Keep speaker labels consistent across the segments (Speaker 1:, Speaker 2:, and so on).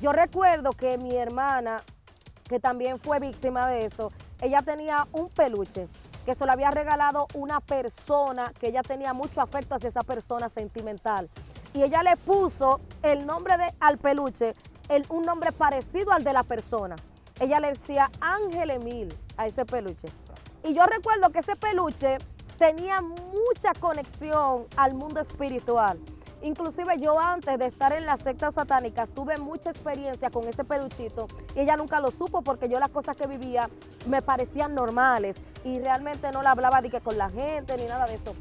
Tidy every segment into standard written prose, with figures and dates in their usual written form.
Speaker 1: Yo recuerdo que mi hermana, que también fue víctima de esto, ella tenía un peluche que se lo había regalado una persona que ella tenía mucho afecto hacia esa persona sentimental. Y ella le puso el nombre al peluche, un nombre parecido al de la persona. Ella le decía Ángel Emil a ese peluche. Y yo recuerdo que ese peluche tenía mucha conexión al mundo espiritual. Inclusive yo antes de estar en las sectas satánicas tuve mucha experiencia con ese peluchito y ella nunca lo supo porque yo las cosas que vivía me parecían normales y realmente no le hablaba de que con la gente ni nada de eso.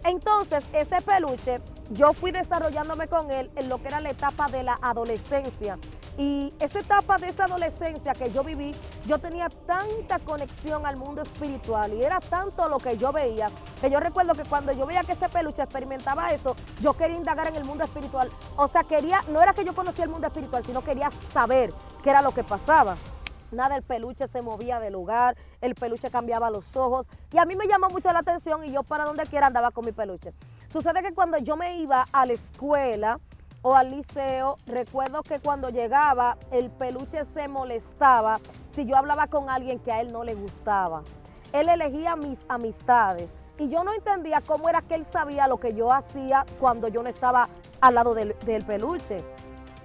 Speaker 1: Entonces ese peluche yo fui desarrollándome con él en lo que era la etapa de la adolescencia. Y esa etapa de esa adolescencia que yo viví, yo tenía tanta conexión al mundo espiritual y era tanto lo que yo veía, que yo recuerdo que cuando yo veía que ese peluche experimentaba eso, yo quería indagar en el mundo espiritual. O sea, no era que yo conocía el mundo espiritual, sino quería saber qué era lo que pasaba. Nada, el peluche se movía del lugar, el peluche cambiaba los ojos y a mí me llamó mucho la atención y yo para donde quiera andaba con mi peluche. Sucede que cuando yo me iba a la escuela o al liceo, recuerdo que cuando llegaba el peluche se molestaba si yo hablaba con alguien que a él no le gustaba. Él elegía mis amistades y yo no entendía cómo era que él sabía lo que yo hacía cuando yo no estaba al lado del peluche.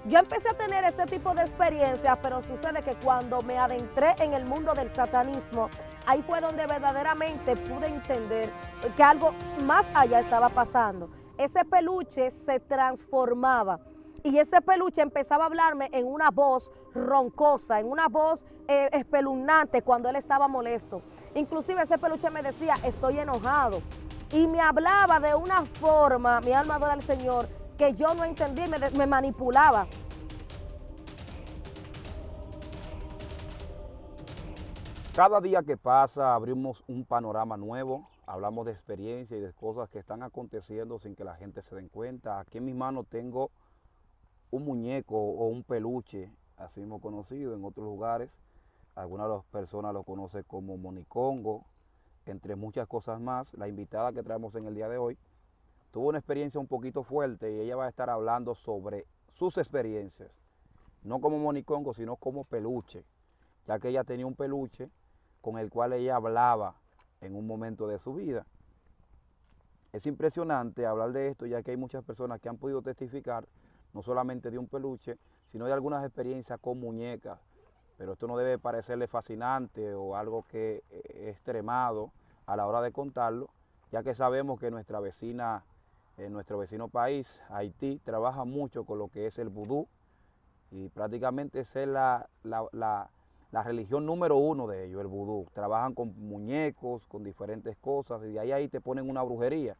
Speaker 1: Yo empecé a tener este tipo de experiencias, pero sucede que cuando me adentré en el mundo del satanismo, ahí fue donde verdaderamente pude entender que algo más allá estaba pasando. Ese peluche se transformaba y ese peluche empezaba a hablarme en una voz roncosa, en una voz espeluznante cuando él estaba molesto. Inclusive ese peluche me decía, estoy enojado. Y me hablaba de una forma, mi alma adora al Señor, que yo no entendí, me manipulaba.
Speaker 2: Cada día que pasa abrimos un panorama nuevo, hablamos de experiencias y de cosas que están aconteciendo sin que la gente se den cuenta. Aquí en mis manos tengo un muñeco o un peluche, así mismo conocido en otros lugares. Algunas de las personas lo conocen como monicongo, entre muchas cosas más. La invitada que traemos en el día de hoy tuvo una experiencia un poquito fuerte y ella va a estar hablando sobre sus experiencias, no como monicongo, sino como peluche, ya que ella tenía un peluche con el cual ella hablaba en un momento de su vida. Es impresionante hablar de esto, ya que hay muchas personas que han podido testificar no solamente de un peluche, sino de algunas experiencias con muñecas. Pero esto no debe parecerle fascinante o algo que es extremado a la hora de contarlo, ya que sabemos que nuestra vecina, nuestro vecino país, Haití, trabaja mucho con lo que es el vudú y prácticamente esa es la religión número uno de ellos, el vudú. Trabajan con muñecos, con diferentes cosas y de ahí te ponen una brujería.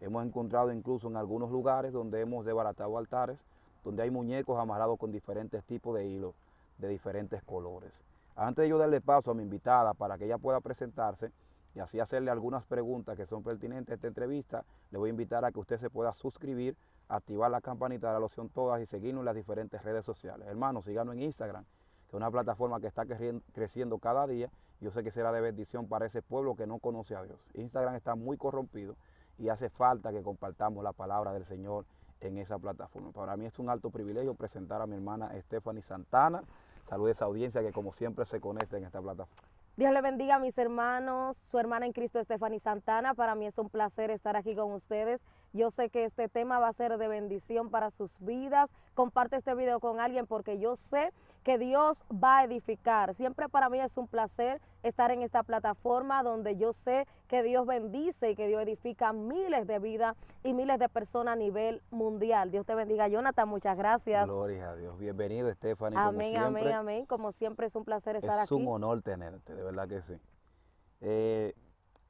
Speaker 2: Hemos encontrado incluso en algunos lugares donde hemos desbaratado altares, donde hay muñecos amarrados con diferentes tipos de hilos, de diferentes colores. Antes de yo darle paso a mi invitada para que ella pueda presentarse y así hacerle algunas preguntas que son pertinentes a esta entrevista, le voy a invitar a que usted se pueda suscribir, activar la campanita de la opción todas y seguirnos en las diferentes redes sociales. Hermanos, síganos en Instagram, que es una plataforma que está creciendo cada día. Yo sé que será de bendición para ese pueblo que no conoce a Dios. Instagram está muy corrompido y hace falta que compartamos la palabra del Señor en esa plataforma. Para mí es un alto privilegio presentar a mi hermana Stephanie Santana. Saludos a esa audiencia que como siempre se conecta en esta plataforma.
Speaker 1: Dios le bendiga a mis hermanos, su hermana en Cristo Stephanie Santana. Para mí es un placer estar aquí con ustedes. Yo sé que este tema va a ser de bendición para sus vidas. Comparte este video con alguien porque yo sé que Dios va a edificar. Siempre para mí es un placer estar en esta plataforma donde yo sé que Dios bendice y que Dios edifica miles de vidas y miles de personas a nivel mundial. Dios te bendiga, Jonathan. Muchas gracias.
Speaker 2: Gloria a Dios. Bienvenido, Stephanie,
Speaker 1: Amén,
Speaker 2: como siempre.
Speaker 1: amén, amén. Como siempre es un placer estar
Speaker 2: Es
Speaker 1: aquí.
Speaker 2: un honor tenerte, de verdad que sí.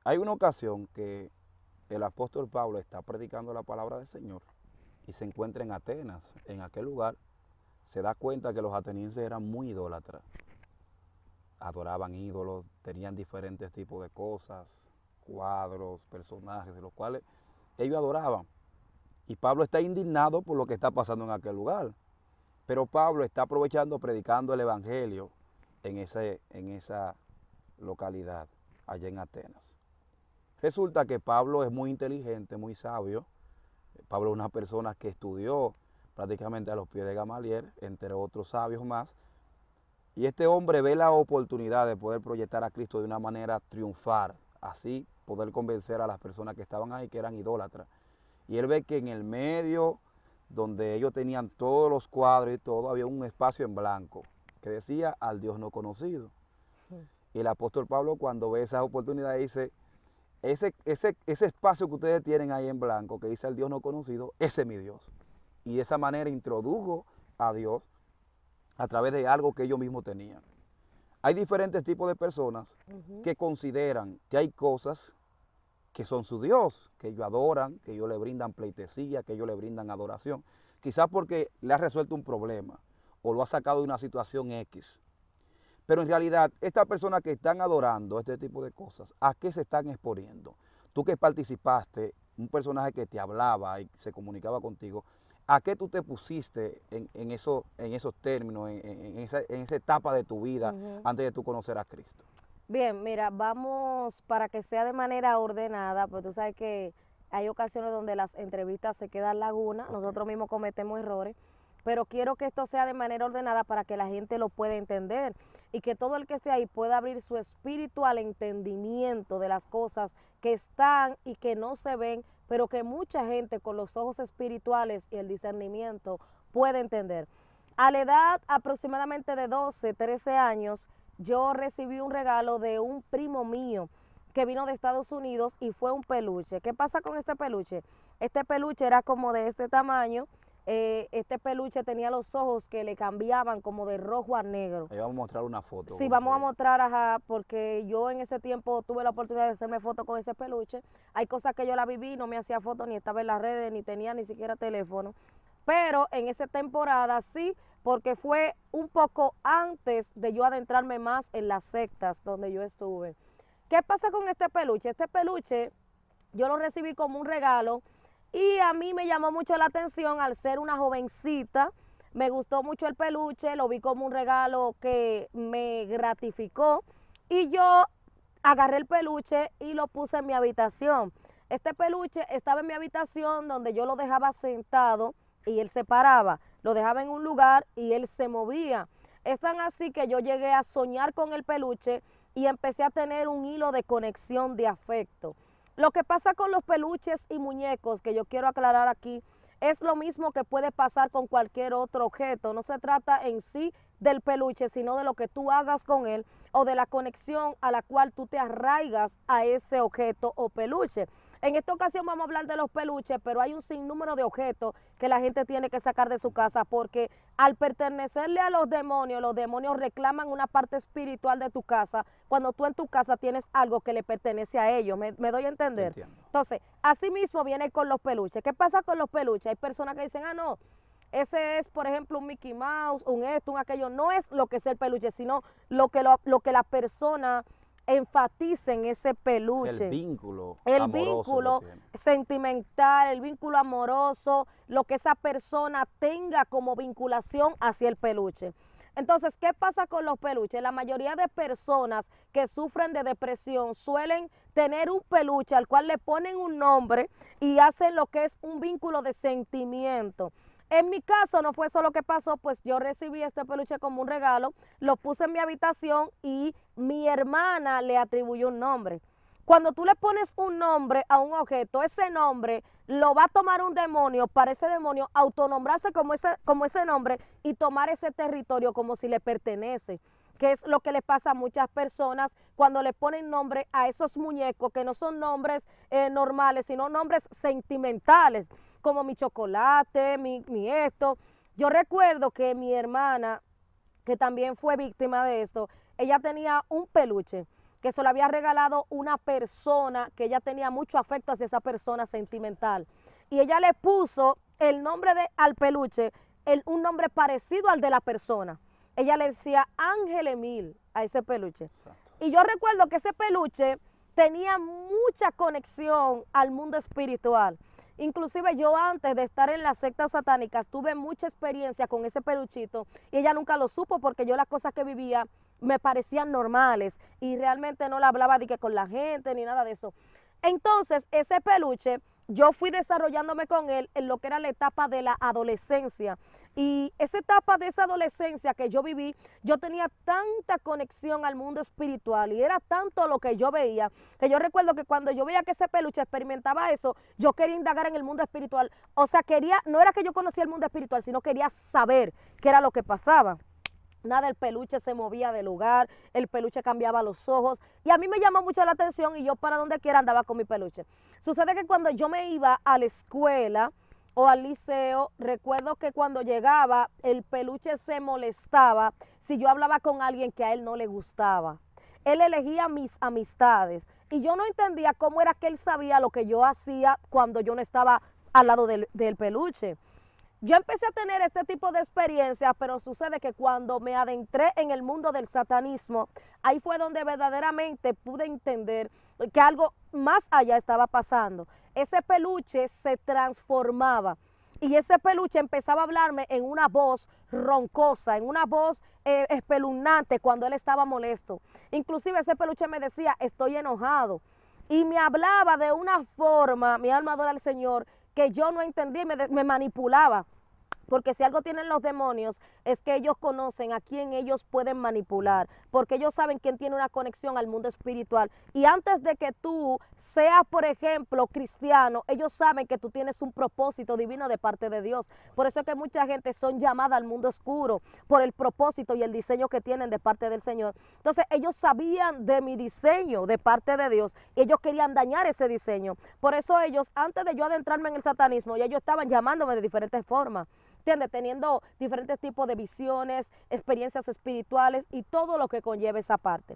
Speaker 2: Hay una ocasión que el apóstol Pablo está predicando la palabra del Señor y se encuentra en Atenas. En aquel lugar se da cuenta que los atenienses eran muy idólatras. Adoraban ídolos, tenían diferentes tipos de cosas, cuadros, personajes, de los cuales ellos adoraban. Y Pablo está indignado por lo que está pasando en aquel lugar. Pero Pablo está aprovechando, predicando el evangelio en esa localidad, allá en Atenas. Resulta que Pablo es muy inteligente, muy sabio. Pablo es una persona que estudió prácticamente a los pies de Gamaliel, entre otros sabios más. Y este hombre ve la oportunidad de poder proyectar a Cristo de una manera triunfal, así poder convencer a las personas que estaban ahí, que eran idólatras. Y él ve que en el medio, donde ellos tenían todos los cuadros y todo, había un espacio en blanco que decía al Dios no conocido. Y el apóstol Pablo, cuando ve esa oportunidad, dice, ese espacio que ustedes tienen ahí en blanco, que dice al Dios no conocido, ese es mi Dios. Y de esa manera introdujo a Dios a través de algo que ellos mismos tenían. Hay diferentes tipos de personas que consideran que hay cosas que son su Dios, que ellos adoran, que ellos le brindan pleitesía, que ellos le brindan adoración. Quizás porque le ha resuelto un problema o lo ha sacado de una situación X. Pero en realidad, estas personas que están adorando este tipo de cosas, ¿a qué se están exponiendo? Tú que participaste, un personaje que te hablaba y se comunicaba contigo, ¿a qué tú te pusiste en esos términos, en esa etapa de tu vida antes de tú conocer a Cristo?
Speaker 1: Bien, mira, vamos para que sea de manera ordenada, pues tú sabes que hay ocasiones donde las entrevistas se quedan lagunas, nosotros mismos cometemos errores, pero quiero que esto sea de manera ordenada para que la gente lo pueda entender y que todo el que esté ahí pueda abrir su espíritu al entendimiento de las cosas que están y que no se ven, pero que mucha gente con los ojos espirituales y el discernimiento puede entender. A la edad aproximadamente de 12, 13 años, yo recibí un regalo de un primo mío que vino de Estados Unidos y fue un peluche. ¿Qué pasa con este peluche? Este peluche era como de este tamaño. Este peluche tenía los ojos que le cambiaban como de rojo a negro.
Speaker 2: Ahí vamos a mostrar una foto.
Speaker 1: Sí, vamos a mostrar, ajá, porque yo en ese tiempo tuve la oportunidad de hacerme foto con ese peluche. Hay cosas que yo la viví, no me hacía foto, ni estaba en las redes, ni tenía ni siquiera teléfono. Pero en esa temporada sí, porque fue un poco antes de yo adentrarme más en las sectas donde yo estuve. ¿Qué pasa con este peluche? Este peluche yo lo recibí como un regalo y a mí me llamó mucho la atención al ser una jovencita. Me gustó mucho el peluche, lo vi como un regalo que me gratificó y yo agarré el peluche y lo puse en mi habitación. Este peluche estaba en mi habitación donde yo lo dejaba sentado y él se paraba, lo dejaba en un lugar y él se movía. Es tan así que yo llegué a soñar con el peluche y empecé a tener un hilo de conexión de afecto. Lo que pasa con los peluches y muñecos, que yo quiero aclarar aquí, es lo mismo que puede pasar con cualquier otro objeto. No se trata en sí del peluche, sino de lo que tú hagas con él o de la conexión a la cual tú te arraigas a ese objeto o peluche. En esta ocasión vamos a hablar de los peluches, pero hay un sinnúmero de objetos que la gente tiene que sacar de su casa porque al pertenecerle a los demonios reclaman una parte espiritual de tu casa cuando tú en tu casa tienes algo que le pertenece a ellos. ¿Me doy a entender?
Speaker 2: Entiendo.
Speaker 1: Entonces, así mismo viene con los peluches. ¿Qué pasa con los peluches? Hay personas que dicen, ah, no, ese es, por ejemplo, un Mickey Mouse, un esto, un aquello. No es lo que es el peluche, sino lo que la persona enfatiza en ese peluche.
Speaker 2: Es el vínculo
Speaker 1: el vínculo sentimental, el vínculo amoroso, lo que esa persona tenga como vinculación hacia el peluche. Entonces, ¿qué pasa con los peluches? La mayoría de personas que sufren de depresión suelen tener un peluche al cual le ponen un nombre y hacen lo que es un vínculo de sentimiento. En mi caso no fue eso lo que pasó, pues yo recibí este peluche como un regalo, lo puse en mi habitación y mi hermana le atribuyó un nombre. Cuando tú le pones un nombre a un objeto, ese nombre lo va a tomar un demonio para ese demonio autonombrarse como ese nombre y tomar ese territorio como si le pertenece, que es lo que le pasa a muchas personas cuando le ponen nombre a esos muñecos que no son nombres normales, sino nombres sentimentales, como mi chocolate, mi esto. Yo recuerdo que mi hermana, que también fue víctima de esto, ella tenía un peluche que se lo había regalado una persona que ella tenía mucho afecto hacia esa persona sentimental. Y ella le puso el nombre al peluche, un nombre parecido al de la persona. Ella le decía Ángel Emil a ese peluche.
Speaker 2: Exacto.
Speaker 1: Y yo recuerdo que ese peluche tenía mucha conexión al mundo espiritual. Inclusive yo antes de estar en las sectas satánicas tuve mucha experiencia con ese peluchito y ella nunca lo supo porque yo las cosas que vivía me parecían normales y realmente no le hablaba de que con la gente ni nada de eso. Entonces ese peluche yo fui desarrollándome con él en lo que era la etapa de la adolescencia. Y esa etapa de esa adolescencia que yo viví, yo tenía tanta conexión al mundo espiritual y era tanto lo que yo veía, que yo recuerdo que cuando yo veía que ese peluche experimentaba eso, yo quería indagar en el mundo espiritual. O sea, no era que yo conocía el mundo espiritual, sino quería saber qué era lo que pasaba. Nada, el peluche se movía del lugar, el peluche cambiaba los ojos y a mí me llamó mucho la atención y yo para donde quiera andaba con mi peluche. Sucede que cuando yo me iba a la escuela o al liceo, recuerdo que cuando llegaba el peluche se molestaba si yo hablaba con alguien que a él no le gustaba. Él elegía mis amistades y yo no entendía cómo era que él sabía lo que yo hacía cuando yo no estaba al lado del peluche. Yo empecé a tener este tipo de experiencias, pero sucede que cuando me adentré en el mundo del satanismo, ahí fue donde verdaderamente pude entender que algo más allá estaba pasando. Ese peluche se transformaba y ese peluche empezaba a hablarme en una voz roncosa, en una voz espeluznante cuando él estaba molesto. Inclusive ese peluche me decía, estoy enojado. Y me hablaba de una forma, mi alma adora al Señor, que yo no entendí, me manipulaba. Porque si algo tienen los demonios es que ellos conocen a quién ellos pueden manipular, porque ellos saben quién tiene una conexión al mundo espiritual. Y antes de que tú seas, por ejemplo, cristiano, ellos saben que tú tienes un propósito divino de parte de Dios. Por eso es que mucha gente son llamada al mundo oscuro, por el propósito y el diseño que tienen de parte del Señor. Entonces ellos sabían de mi diseño de parte de Dios y ellos querían dañar ese diseño. Por eso ellos, antes de yo adentrarme en el satanismo, ya ellos estaban llamándome de diferentes formas. ¿Entiendes? Teniendo diferentes tipos de visiones, experiencias espirituales y todo lo que conlleva esa parte.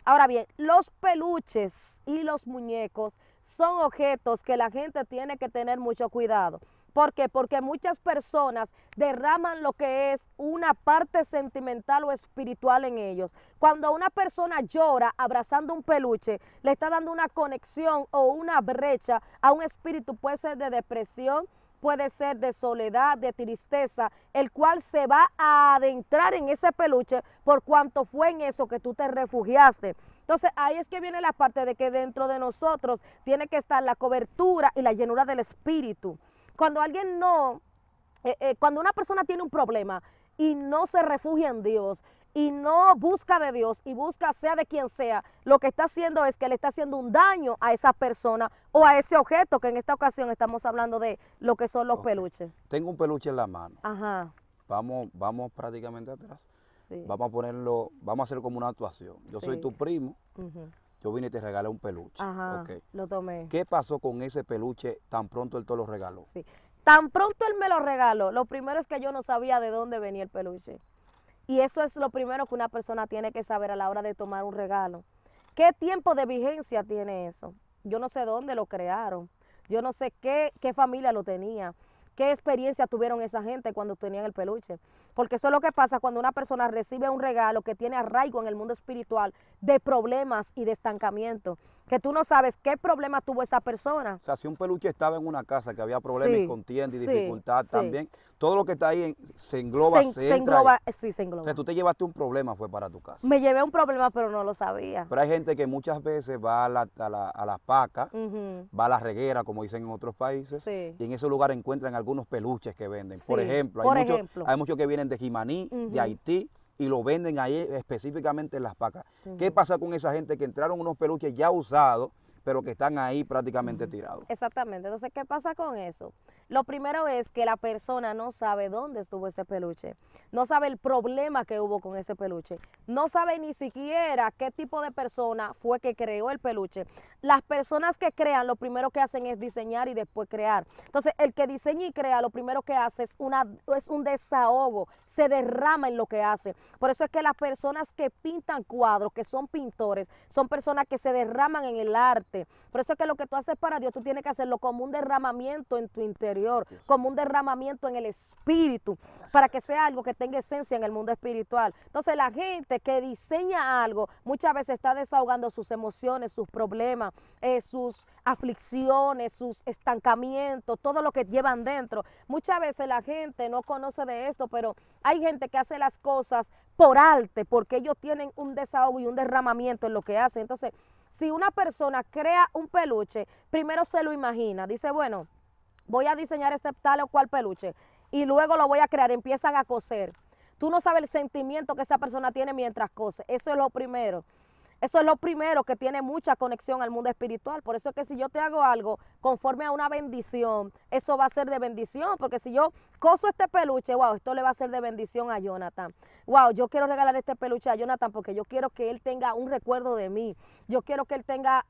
Speaker 1: Ahora bien, los peluches y los muñecos son objetos que la gente tiene que tener mucho cuidado. ¿Por qué? Porque muchas personas derraman lo que es una parte sentimental o espiritual en ellos. Cuando una persona llora abrazando un peluche, le está dando una conexión o una brecha a un espíritu, puede ser de depresión, puede ser de soledad, de tristeza, el cual se va a adentrar en ese peluche por cuanto fue en eso que tú te refugiaste. Entonces ahí es que viene la parte de que dentro de nosotros tiene que estar la cobertura y la llenura del espíritu. Cuando alguien cuando una persona tiene un problema y no se refugia en Dios y no busca de Dios y busca sea de quien sea, lo que está haciendo es que le está haciendo un daño a esa persona o a ese objeto, que en esta ocasión estamos hablando de lo que son los peluches.
Speaker 2: Tengo un peluche en la mano.
Speaker 1: Ajá.
Speaker 2: Vamos prácticamente atrás.
Speaker 1: Sí.
Speaker 2: Vamos a ponerlo, vamos a hacer como una actuación. Yo soy
Speaker 1: Sí.
Speaker 2: tu primo,
Speaker 1: Uh-huh.
Speaker 2: yo vine y te regalé un peluche.
Speaker 1: Ajá,
Speaker 2: Okay.
Speaker 1: lo tomé.
Speaker 2: ¿Qué pasó con ese peluche tan pronto él te lo regaló?
Speaker 1: Sí. Tan pronto él me lo regaló, lo primero es que yo no sabía de dónde venía el peluche. Y eso es lo primero que una persona tiene que saber a la hora de tomar un regalo. ¿Qué tiempo de vigencia tiene eso? Yo no sé dónde lo crearon. Yo no sé qué familia lo tenía. ¿Qué experiencia tuvieron esa gente cuando tenían el peluche? Porque eso es lo que pasa cuando una persona recibe un regalo que tiene arraigo en el mundo espiritual de problemas y de estancamiento, que tú no sabes qué problema tuvo esa persona.
Speaker 2: O sea, si un peluche estaba en una casa que había problemas
Speaker 1: Sí,
Speaker 2: y contienda y
Speaker 1: sí,
Speaker 2: dificultad
Speaker 1: sí.
Speaker 2: también, todo lo que está ahí se engloba,
Speaker 1: Se
Speaker 2: entra
Speaker 1: engloba,
Speaker 2: ahí.
Speaker 1: sí, se
Speaker 2: O
Speaker 1: engloba.
Speaker 2: sea, tú te llevaste un problema, fue para tu casa.
Speaker 1: Me llevé un problema, pero no lo sabía.
Speaker 2: Pero hay gente que muchas veces va a la paca,
Speaker 1: Ujú.
Speaker 2: va a la reguera, como dicen en otros países,
Speaker 1: Sí.
Speaker 2: y en ese lugar encuentran algunos peluches que venden. Por
Speaker 1: Sí,
Speaker 2: ejemplo,
Speaker 1: por
Speaker 2: hay, muchos,
Speaker 1: ejemplo.
Speaker 2: hay muchos que vienen de Jimaní, de
Speaker 1: Ujú.
Speaker 2: Haití, y lo venden ahí específicamente en las pacas. ¿Qué
Speaker 1: Ujú.
Speaker 2: pasa con esa gente que entraron unos peluches ya usados, pero que están ahí prácticamente tirados?
Speaker 1: Exactamente. Entonces, ¿qué pasa con eso? Lo primero es que la persona no sabe dónde estuvo ese peluche, no sabe el problema que hubo con ese peluche, no sabe ni siquiera qué tipo de persona fue que creó el peluche. Las personas que crean, lo primero que hacen es diseñar y después crear. Entonces, el que diseña y crea, lo primero que hace es un desahogo, se derrama en lo que hace. Por eso es que las personas que pintan cuadros, que son pintores, son personas que se derraman en el arte. Por eso es que lo que tú haces para Dios, tú tienes que hacerlo como un derramamiento en tu interior. interior, como un derramamiento en el espíritu, para que sea algo que tenga esencia en el mundo espiritual. Entonces la gente que diseña algo muchas veces está desahogando sus emociones, sus problemas, sus aflicciones, sus estancamientos, todo lo que llevan dentro. Muchas veces la gente no conoce de esto, pero hay gente que hace las cosas por arte, porque ellos tienen un desahogo y un derramamiento en lo que hacen. Entonces, si una persona crea un peluche, primero se lo imagina, dice, bueno, voy a diseñar este tal o cual peluche y luego lo voy a crear, empiezan a coser. Tú no sabes el sentimiento que esa persona tiene mientras cose, eso es lo primero. Eso es lo primero que tiene mucha conexión al mundo espiritual. Por eso es que si yo te hago algo conforme a una bendición, eso va a ser de bendición. Porque si yo coso este peluche, wow, esto le va a ser de bendición a Jonathan. Wow, yo quiero regalar este peluche a Jonathan porque yo quiero que él tenga un recuerdo de mí. Yo quiero que él tenga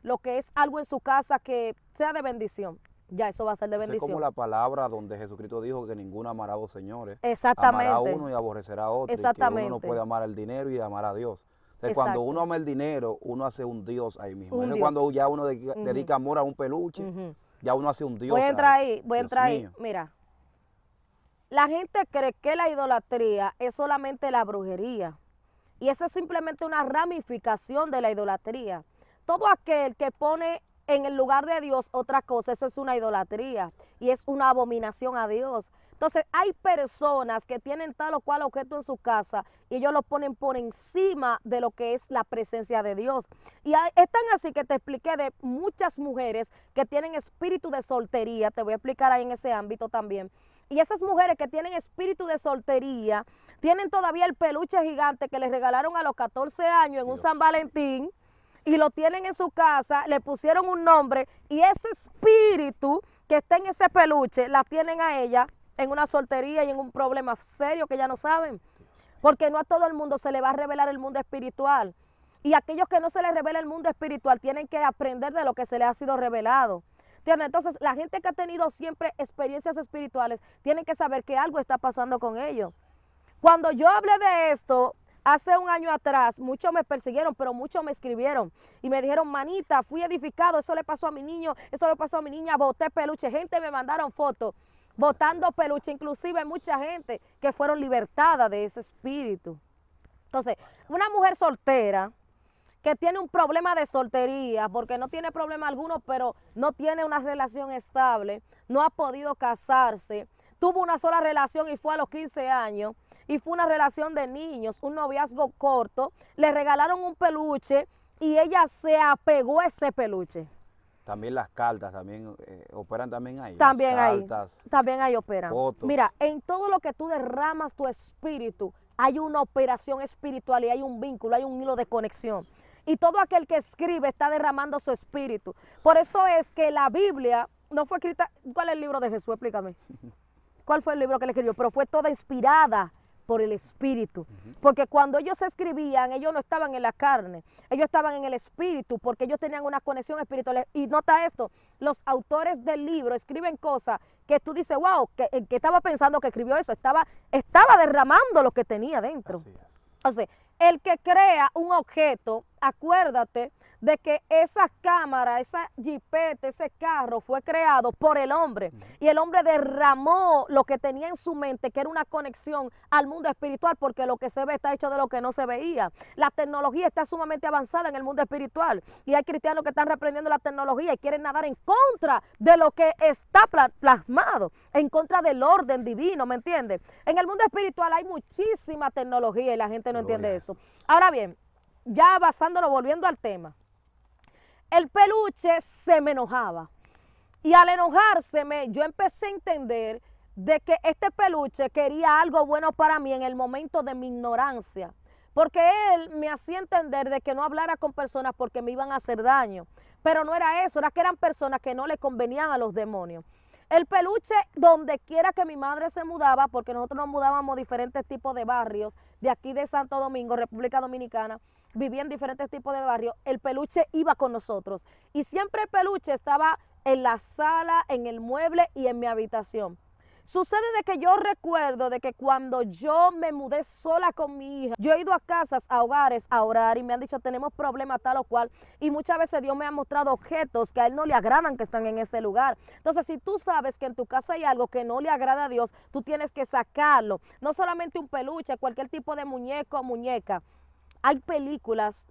Speaker 1: lo que es algo en su casa que sea de bendición. Ya, eso va a ser de bendición.
Speaker 2: Es como la palabra donde Jesucristo dijo que ninguno amará a dos señores.
Speaker 1: Exactamente.
Speaker 2: Amará a uno y aborrecerá a otro.
Speaker 1: Exactamente.
Speaker 2: Y que uno no puede amar el dinero y amar a Dios. Entonces, cuando uno ama el dinero, uno hace un Dios ahí mismo. Es cuando ya uno dedica amor a un peluche, ya uno hace un Dios.
Speaker 1: Voy a entrar ahí. Mira, la gente cree que la idolatría es solamente la brujería. Y esa es simplemente una ramificación de la idolatría. Todo aquel que pone en el lugar de Dios otra cosa, eso es una idolatría y es una abominación a Dios. Entonces hay personas que tienen tal o cual objeto en su casa y ellos lo ponen por encima de lo que es la presencia de Dios. Y es tan así que te expliqué de muchas mujeres que tienen espíritu de soltería, te voy a explicar ahí en ese ámbito también. Y esas mujeres que tienen espíritu de soltería, tienen todavía el peluche gigante que les regalaron a los 14 años en un San Valentín, y lo tienen en su casa, le pusieron un nombre y ese espíritu que está en ese peluche la tienen a ella en una soltería y en un problema serio que ya no saben. Porque no a todo el mundo se le va a revelar el mundo espiritual. Y aquellos que no se les revela el mundo espiritual tienen que aprender de lo que se les ha sido revelado. ¿Entiendes? Entonces la gente que ha tenido siempre experiencias espirituales tienen que saber que algo está pasando con ellos. Cuando yo hablé de esto, hace un año atrás, muchos me persiguieron, pero muchos me escribieron y me dijeron, manita, fui edificado, eso le pasó a mi niño, eso le pasó a mi niña, boté peluche. Gente me mandaron fotos botando peluche, inclusive mucha gente que fueron libertadas de ese espíritu. Entonces, una mujer soltera que tiene un problema de soltería, porque no tiene problema alguno, pero no tiene una relación estable, no ha podido casarse, tuvo una sola relación y fue a los 15 años, y fue una relación de niños, un noviazgo corto, le regalaron un peluche y ella se apegó a ese peluche.
Speaker 2: También las cartas, también operan también ahí.
Speaker 1: También
Speaker 2: las
Speaker 1: ahí,
Speaker 2: cartas,
Speaker 1: también ahí operan.
Speaker 2: Fotos.
Speaker 1: Mira, en todo lo que tú derramas tu espíritu, hay una operación espiritual y hay un vínculo, hay un hilo de conexión. Y todo aquel que escribe está derramando su espíritu. Por eso es que la Biblia no fue escrita. ¿Cuál es el libro de Jesús? Explícame. ¿Cuál fue el libro que él escribió? Pero fue toda inspirada por el espíritu, porque cuando ellos escribían, ellos no estaban en la carne, ellos estaban en el espíritu, porque ellos tenían una conexión espiritual. Y nota esto, los autores del libro escriben cosas que tú dices, wow, que estaba pensando que escribió eso, estaba derramando lo que tenía dentro.
Speaker 2: Así es.
Speaker 1: Entonces, el que crea un objeto, acuérdate de que esa cámara, esa jipeta, ese carro fue creado por el hombre. Y el hombre derramó lo que tenía en su mente, que era una conexión al mundo espiritual, porque lo que se ve está hecho de lo que no se veía. La tecnología está sumamente avanzada en el mundo espiritual. Y hay cristianos que están reprendiendo la tecnología y quieren nadar en contra de lo que está plasmado, en contra del orden divino, ¿me entiendes? En el mundo espiritual hay muchísima tecnología y la gente no entiende eso. Ahora bien, ya basándolo, volviendo al tema, el peluche se me enojaba y al enojárseme yo empecé a entender de que este peluche quería algo bueno para mí en el momento de mi ignorancia, porque él me hacía entender de que no hablara con personas porque me iban a hacer daño, pero no era eso, era que eran personas que no le convenían a los demonios. El peluche, donde quiera que mi madre se mudaba, porque nosotros nos mudábamos a diferentes tipos de barrios, de aquí de Santo Domingo, República Dominicana, vivía en diferentes tipos de barrios, el peluche iba con nosotros. Y siempre el peluche estaba en la sala, en el mueble y en mi habitación. Sucede de que yo recuerdo de que cuando yo me mudé sola con mi hija, yo he ido a casas, a hogares, a orar y me han dicho tenemos problemas tal o cual y muchas veces Dios me ha mostrado objetos que a Él no le agradan que están en ese lugar. Entonces si tú sabes que en tu casa hay algo que no le agrada a Dios, tú tienes que sacarlo. No solamente un peluche, cualquier tipo de muñeco o muñeca. Hay películas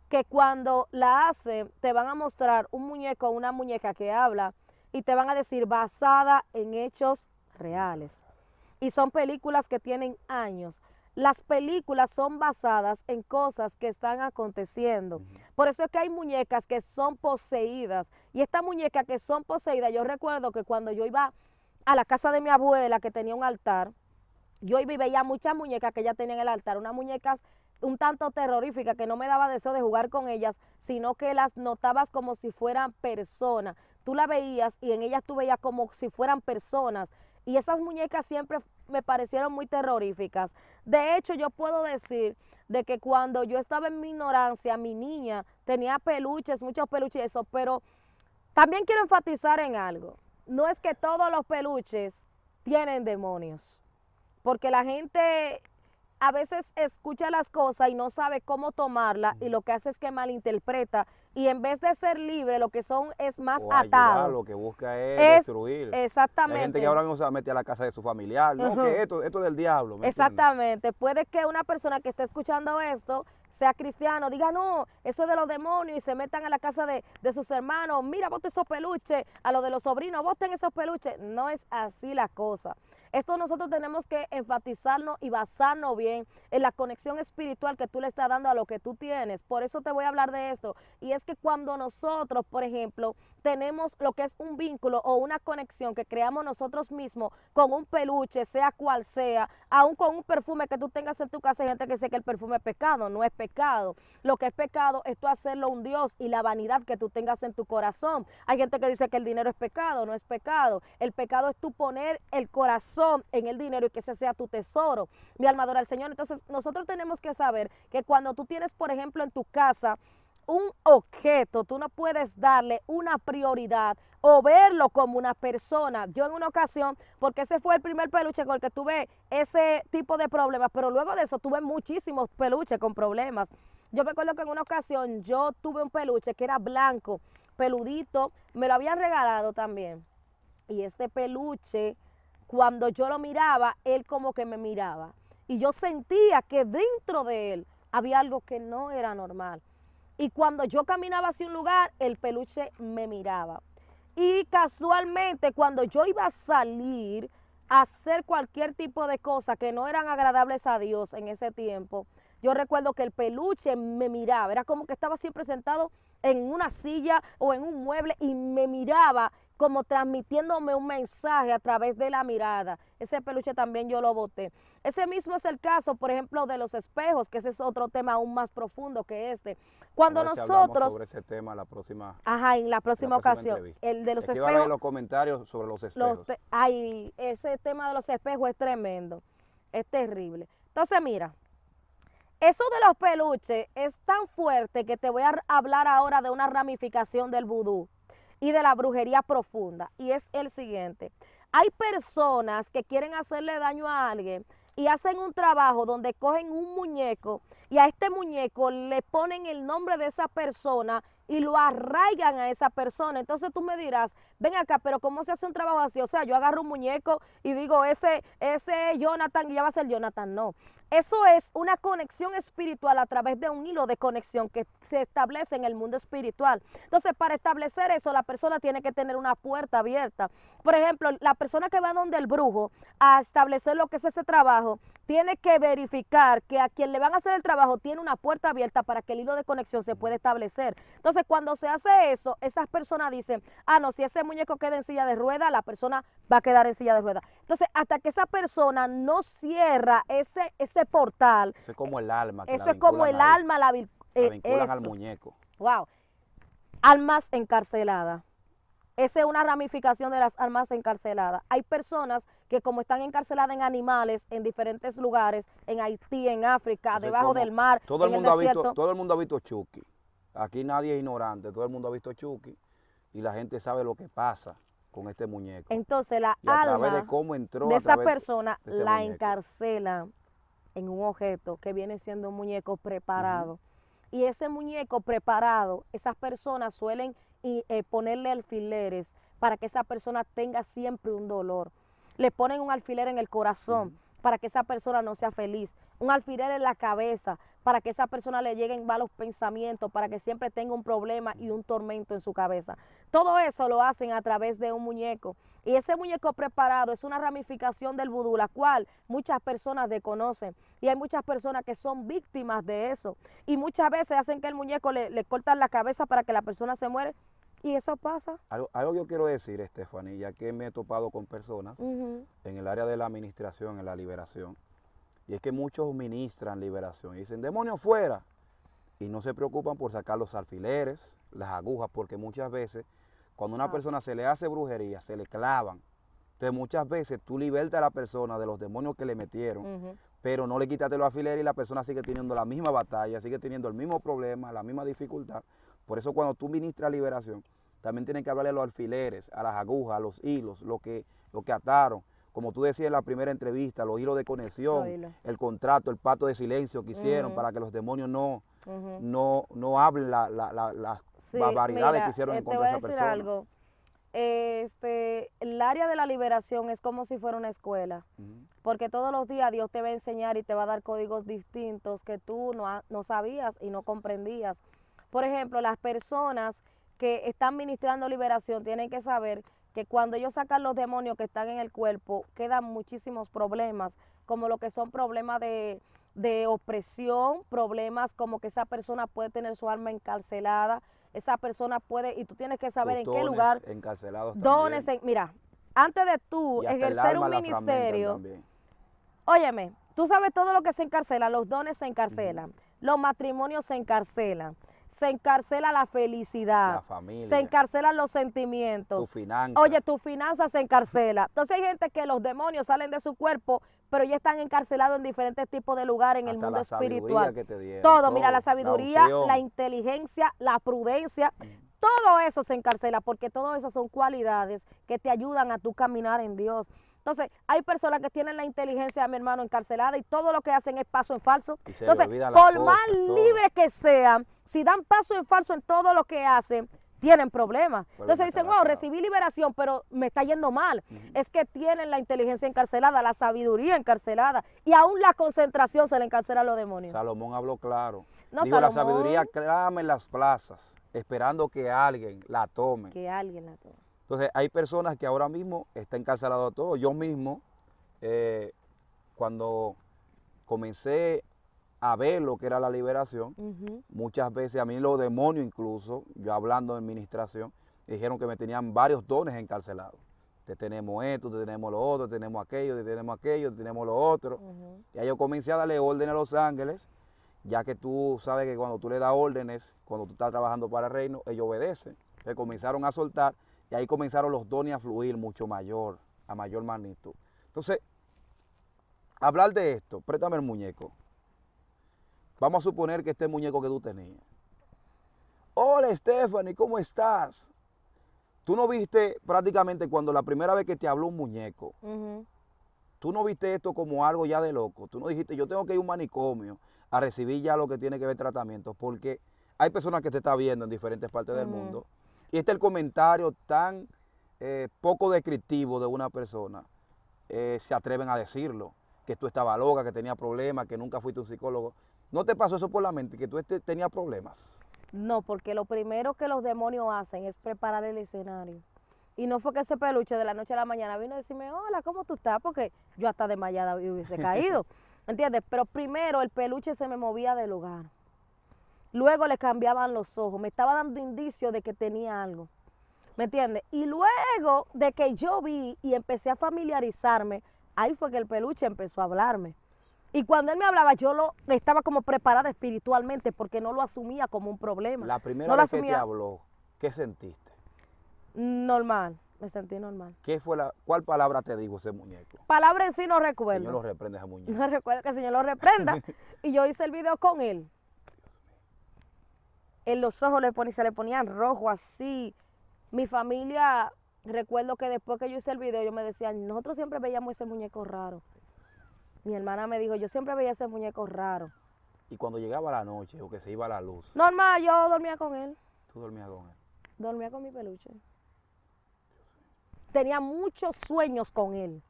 Speaker 1: que cuando la hacen te van a mostrar un muñeco o una muñeca que habla y te van a decir basada en hechos reales. Y son películas que tienen años. Las películas son basadas en cosas que están aconteciendo. Por eso es que hay muñecas que son poseídas. Y estas muñecas que son poseídas, yo recuerdo que cuando yo iba a la casa de mi abuela que tenía un altar, yo iba y veía muchas muñecas que ella tenía en el altar, unas muñecas un tanto terroríficas que no me daba deseo de jugar con ellas, sino que las notabas como si fueran personas. Tú la veías y en ellas tú veías como si fueran personas. Y esas muñecas siempre me parecieron muy terroríficas. De hecho, yo puedo decir de que cuando yo estaba en mi ignorancia, mi niña tenía peluches, muchos peluches y eso, pero también quiero enfatizar en algo. No es que todos los peluches tienen demonios, porque la gente a veces escucha las cosas y no sabe cómo tomarla y lo que hace es que malinterpreta y en vez de ser libre lo que son es más
Speaker 2: O ayudar,
Speaker 1: atado.
Speaker 2: lo que busca es destruir. Hay gente
Speaker 1: Exactamente.
Speaker 2: que ahora mismo se va a meter a la casa de su familiar, no, que esto es del diablo, ¿me entiendes?
Speaker 1: Exactamente. Puede que una persona que esté escuchando esto sea cristiano, diga, no, eso es de los demonios y se metan a la casa de sus hermanos, mira, boten esos peluches, a los de los sobrinos, boten esos peluches. No es así la cosa. Esto nosotros tenemos que enfatizarnos y basarnos bien en la conexión espiritual que tú le estás dando a lo que tú tienes. Por eso te voy a hablar de esto. Y es que cuando nosotros, por ejemplo, tenemos lo que es un vínculo o una conexión que creamos nosotros mismos con un peluche, sea cual sea, aún con un perfume que tú tengas en tu casa, hay gente que dice que el perfume es pecado, no es pecado. Lo que es pecado es tú hacerlo un Dios y la vanidad que tú tengas en tu corazón. Hay gente que dice que el dinero es pecado, no es pecado. El pecado es tú poner el corazón en el dinero y que ese sea tu tesoro. Mi alma adora al Señor. Entonces nosotros tenemos que saber que cuando tú tienes, por ejemplo, en tu casa un objeto, tú no puedes darle una prioridad o verlo como una persona. Yo en una ocasión, porque ese fue el primer peluche con el que tuve ese tipo de problemas, pero luego de eso tuve muchísimos peluches con problemas. Yo me acuerdo que en una ocasión yo tuve un peluche que era blanco, peludito, me lo habían regalado también. Y este peluche, cuando yo lo miraba, él como que me miraba. Y yo sentía que dentro de él había algo que no era normal. Y cuando yo caminaba hacia un lugar, el peluche me miraba. Y casualmente, cuando yo iba a salir a hacer cualquier tipo de cosas que no eran agradables a Dios en ese tiempo, yo recuerdo que el peluche me miraba. Era como que estaba siempre sentado en una silla o en un mueble y me miraba como transmitiéndome un mensaje a través de la mirada. Ese peluche también yo lo boté. Ese mismo es el caso, por ejemplo, de los espejos, que ese es otro tema aún más profundo que este. Cuando nosotros...
Speaker 2: sobre ese tema la próxima,
Speaker 1: Ajá, en la próxima ocasión.
Speaker 2: entrevista.
Speaker 1: El de los
Speaker 2: Escríbalo
Speaker 1: espejos...
Speaker 2: en los comentarios sobre los espejos.
Speaker 1: Ay, ese tema de los espejos es tremendo. Es terrible. Entonces, mira, eso de los peluches es tan fuerte que te voy a hablar ahora de una ramificación del vudú y de la brujería profunda. Y es el siguiente. Hay personas que quieren hacerle daño a alguien y hacen un trabajo donde cogen un muñeco y a este muñeco le ponen el nombre de esa persona y lo arraigan a esa persona. Entonces tú me dirás, ven acá, pero ¿cómo se hace un trabajo así? O sea, yo agarro un muñeco y digo, ese Jonathan, y ya va a ser Jonathan. No. Eso es una conexión espiritual a través de un hilo de conexión que se establece en el mundo espiritual. Entonces, para establecer eso, la persona tiene que tener una puerta abierta. Por ejemplo, la persona que va donde el brujo a establecer lo que es ese trabajo, tiene que verificar que a quien le van a hacer el trabajo tiene una puerta abierta para que el hilo de conexión se pueda establecer. Entonces, cuando se hace eso, esas personas dicen, ah, no, si ese muñeco queda en silla de ruedas, la persona va a quedar en silla de ruedas. Entonces, hasta que esa persona no cierra ese portal.
Speaker 2: Eso es como el alma. Que
Speaker 1: eso es como el alma,
Speaker 2: la vinculan al muñeco.
Speaker 1: Wow. Almas encarceladas. Esa es una ramificación de las almas encarceladas. Hay personas que como están encarceladas en animales, en diferentes lugares, en Haití, en África,
Speaker 2: Entonces,
Speaker 1: debajo del mar,
Speaker 2: todo el
Speaker 1: en el
Speaker 2: mundo
Speaker 1: desierto.
Speaker 2: todo el mundo ha visto Chucky. Aquí nadie es ignorante, todo el mundo ha visto Chucky y la gente sabe lo que pasa con este muñeco.
Speaker 1: Entonces la
Speaker 2: Y a través
Speaker 1: alma
Speaker 2: de cómo entró
Speaker 1: de
Speaker 2: a
Speaker 1: esa
Speaker 2: través
Speaker 1: persona
Speaker 2: de este
Speaker 1: la
Speaker 2: muñeco.
Speaker 1: encarcela en un objeto que viene siendo un muñeco preparado.
Speaker 2: Ujú.
Speaker 1: Y ese muñeco preparado, esas personas suelen ponerle alfileres para que esa persona tenga siempre un dolor. Le ponen un alfiler en el corazón para que esa persona no sea feliz. Un alfiler en la cabeza para que esa persona le lleguen malos pensamientos, para que siempre tenga un problema y un tormento en su cabeza. Todo eso lo hacen a través de un muñeco. Y ese muñeco preparado es una ramificación del vudú, la cual muchas personas desconocen. Y hay muchas personas que son víctimas de eso. Y muchas veces hacen que el muñeco le cortan la cabeza para que la persona se muere. Y eso pasa.
Speaker 2: Algo que yo quiero decir, Estefanía, ya que me he topado con personas
Speaker 1: Ujú.
Speaker 2: en el área de la administración, en la liberación, y es que muchos ministran liberación y dicen, demonio fuera, y no se preocupan por sacar los alfileres, las agujas, porque muchas veces cuando a una persona se le hace brujería, se le clavan. Entonces muchas veces tú libertas a la persona de los demonios que le metieron, pero no le quitaste los alfileres y la persona sigue teniendo la misma batalla, sigue teniendo el mismo problema, la misma dificultad. Por eso cuando tú ministras liberación, también tienes que hablarle a los alfileres, a las agujas, a los hilos, lo que ataron. Como tú decías en la primera entrevista, los hilos de conexión, el contrato, el pacto de silencio que hicieron para que los demonios no hablen las barbaridades que hicieron en contra de esa persona.
Speaker 1: Te voy a decir algo. El área de la liberación es como si fuera una escuela, porque todos los días Dios te va a enseñar y te va a dar códigos distintos que tú no sabías y no comprendías. Por ejemplo, las personas que están ministrando liberación tienen que saber que cuando ellos sacan los demonios que están en el cuerpo, quedan muchísimos problemas, como lo que son problemas de opresión, problemas como que esa persona puede tener su alma encarcelada, esa persona puede, y tú tienes que saber en qué lugar.
Speaker 2: Encarcelados
Speaker 1: Dones, mira, antes de tú
Speaker 2: y hasta
Speaker 1: ejercer
Speaker 2: el alma
Speaker 1: un
Speaker 2: la
Speaker 1: ministerio,
Speaker 2: también.
Speaker 1: óyeme, tú sabes todo lo que se encarcela, los dones se encarcelan, los matrimonios se encarcelan, se encarcela la felicidad,
Speaker 2: La familia,
Speaker 1: se encarcelan los sentimientos.
Speaker 2: tu finanza.
Speaker 1: Oye, tu finanza se encarcela. Entonces hay gente que los demonios salen de su cuerpo, pero ya están encarcelados en diferentes tipos de lugares en el mundo espiritual.
Speaker 2: Que te dieron,
Speaker 1: todo, mira, la sabiduría, la inteligencia, la prudencia, todo eso se encarcela porque todo eso son cualidades que te ayudan a tú caminar en Dios. Entonces, hay personas que tienen la inteligencia, mi hermano, encarcelada y todo lo que hacen es paso en falso. Entonces, por más libres que sean, si dan paso en falso en todo lo que hacen, tienen problemas. Entonces dicen, wow, recibí liberación, pero me está yendo mal. Es que tienen la inteligencia encarcelada, la sabiduría encarcelada y aún la concentración se le encarcela a los demonios.
Speaker 2: Salomón habló claro.
Speaker 1: No,
Speaker 2: dijo, la sabiduría clama en las plazas, esperando que alguien la tome.
Speaker 1: Que alguien la tome.
Speaker 2: Entonces, hay personas que ahora mismo están encarcelados todo. Yo mismo, cuando comencé a ver lo que era la liberación, muchas veces a mí los demonios incluso, yo hablando en administración, dijeron que me tenían varios dones encarcelados. Te tenemos esto, te tenemos lo otro, te tenemos aquello, te tenemos aquello, te tenemos lo otro. Y ahí yo comencé a darle orden a los ángeles, ya que tú sabes que cuando tú le das órdenes, cuando tú estás trabajando para el reino, ellos obedecen. Entonces comenzaron a soltar y ahí comenzaron los dones a fluir mucho mayor, a mayor magnitud. Entonces, hablar de esto, préstame el muñeco. Vamos a suponer que este muñeco que tú tenías. Hola Stephanie, ¿cómo estás? Tú no viste prácticamente cuando la primera vez que te habló un muñeco, tú no viste esto como algo ya de loco. Tú no dijiste, yo tengo que ir a un manicomio a recibir ya lo que tiene que ver tratamiento, porque hay personas que te están viendo en diferentes partes del mundo. Y este es el comentario tan poco descriptivo de una persona. Se atreven a decirlo, que tú estabas loca, que tenía problemas, que nunca fuiste un psicólogo. ¿No te pasó eso por la mente, que tú tenías problemas?
Speaker 1: No, porque lo primero que los demonios hacen es preparar el escenario. Y no fue que ese peluche de la noche a la mañana vino a decirme, hola, ¿cómo tú estás? Porque yo hasta desmayada hubiese caído, ¿entiendes? Pero primero el peluche se me movía del lugar. Luego le cambiaban los ojos, me estaba dando indicios de que tenía algo, ¿me entiendes? Y luego de que yo vi y empecé a familiarizarme, ahí fue que el peluche empezó a hablarme. Y cuando él me hablaba, yo estaba como preparada espiritualmente porque no lo asumía como un problema.
Speaker 2: La primera vez que te habló, ¿qué sentiste?
Speaker 1: Normal, me sentí normal.
Speaker 2: ¿Cuál palabra te dijo ese muñeco?
Speaker 1: Palabra en sí no recuerdo.
Speaker 2: Señor lo reprende a ese muñeco.
Speaker 1: No recuerdo que el Señor lo reprenda. Y yo hice el video con él. En los ojos se le ponían rojo así. Mi familia recuerdo que después que yo hice el video, yo me decía, nosotros siempre veíamos ese muñeco raro. Mi hermana me dijo, yo siempre veía ese muñeco raro.
Speaker 2: Y cuando llegaba la noche o que se iba la luz,
Speaker 1: Normal, yo dormía con él,
Speaker 2: tú dormías con él.
Speaker 1: dormía con mi peluche. Tenía muchos sueños con él,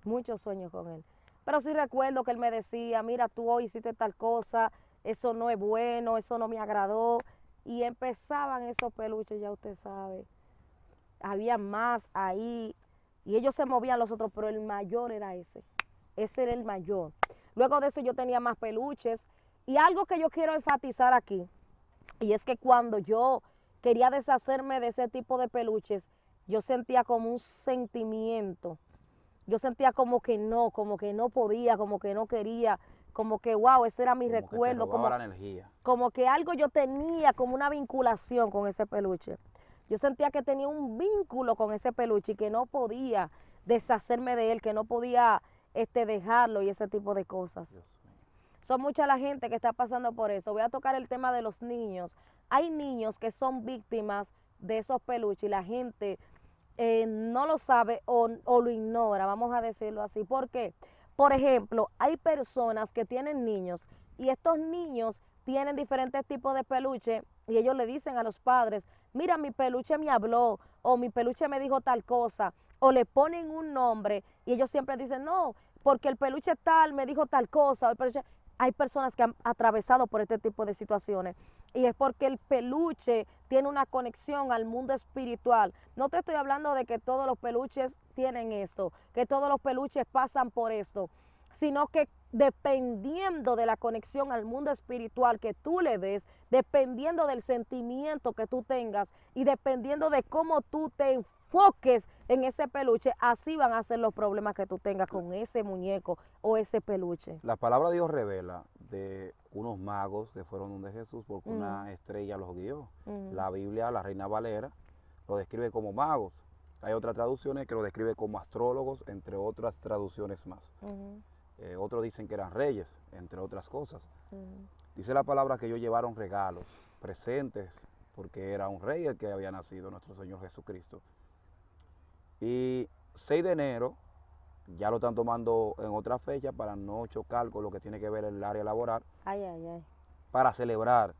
Speaker 1: muchos sueños con él. Pero sí recuerdo que él me decía, mira, tú hoy hiciste tal cosa, eso no es bueno, eso no me agradó. Y empezaban esos peluches, ya usted sabe. Había más ahí y ellos se movían los otros, pero el mayor era ese. Ese era el mayor. Luego de eso yo tenía más peluches y algo que yo quiero enfatizar aquí, y es que cuando yo quería deshacerme de ese tipo de peluches, yo sentía como un sentimiento. Yo sentía como que no podía, como que no quería, como que wow, ese era mi
Speaker 2: Como que te
Speaker 1: recuerdo,
Speaker 2: robaba la energía.
Speaker 1: como que algo yo tenía, como una vinculación con ese peluche. Yo sentía que tenía un vínculo con ese peluche y que no podía deshacerme de él, que no podía dejarlo y ese tipo de cosas.
Speaker 2: Dios mío.
Speaker 1: Son mucha la gente que está pasando por eso. Voy a tocar el tema de los niños. Hay niños que son víctimas de esos peluches y la gente no lo sabe o lo ignora, vamos a decirlo así. ¿Por qué? Por ejemplo, hay personas que tienen niños y estos niños tienen diferentes tipos de peluche y ellos le dicen a los padres, mira, mi peluche me habló o mi peluche me dijo tal cosa, o le ponen un nombre y ellos siempre dicen, no, porque el peluche tal me dijo tal cosa. El peluche... Hay personas que han atravesado por este tipo de situaciones y es porque el peluche tiene una conexión al mundo espiritual. No te estoy hablando de que todos los peluches tienen esto, que todos los peluches pasan por esto, sino que dependiendo de la conexión al mundo espiritual que tú le des, dependiendo del sentimiento que tú tengas y dependiendo de cómo tú te enfoques en ese peluche, así van a ser los problemas que tú tengas con ese muñeco o ese peluche.
Speaker 2: La palabra de Dios revela de unos magos que fueron donde Jesús porque una estrella los guió. La Biblia, la Reina Valera, lo describe como magos. Hay otras traducciones que lo describe como astrólogos, entre otras traducciones más. Otros dicen que eran reyes, entre otras cosas. Dice la palabra que ellos llevaron regalos, presentes, porque era un rey el que había nacido, nuestro Señor Jesucristo. Y 6 de enero, ya lo están tomando en otra fecha para no chocar con lo que tiene que ver el área laboral,
Speaker 1: Ay, ay, ay.
Speaker 2: para celebrar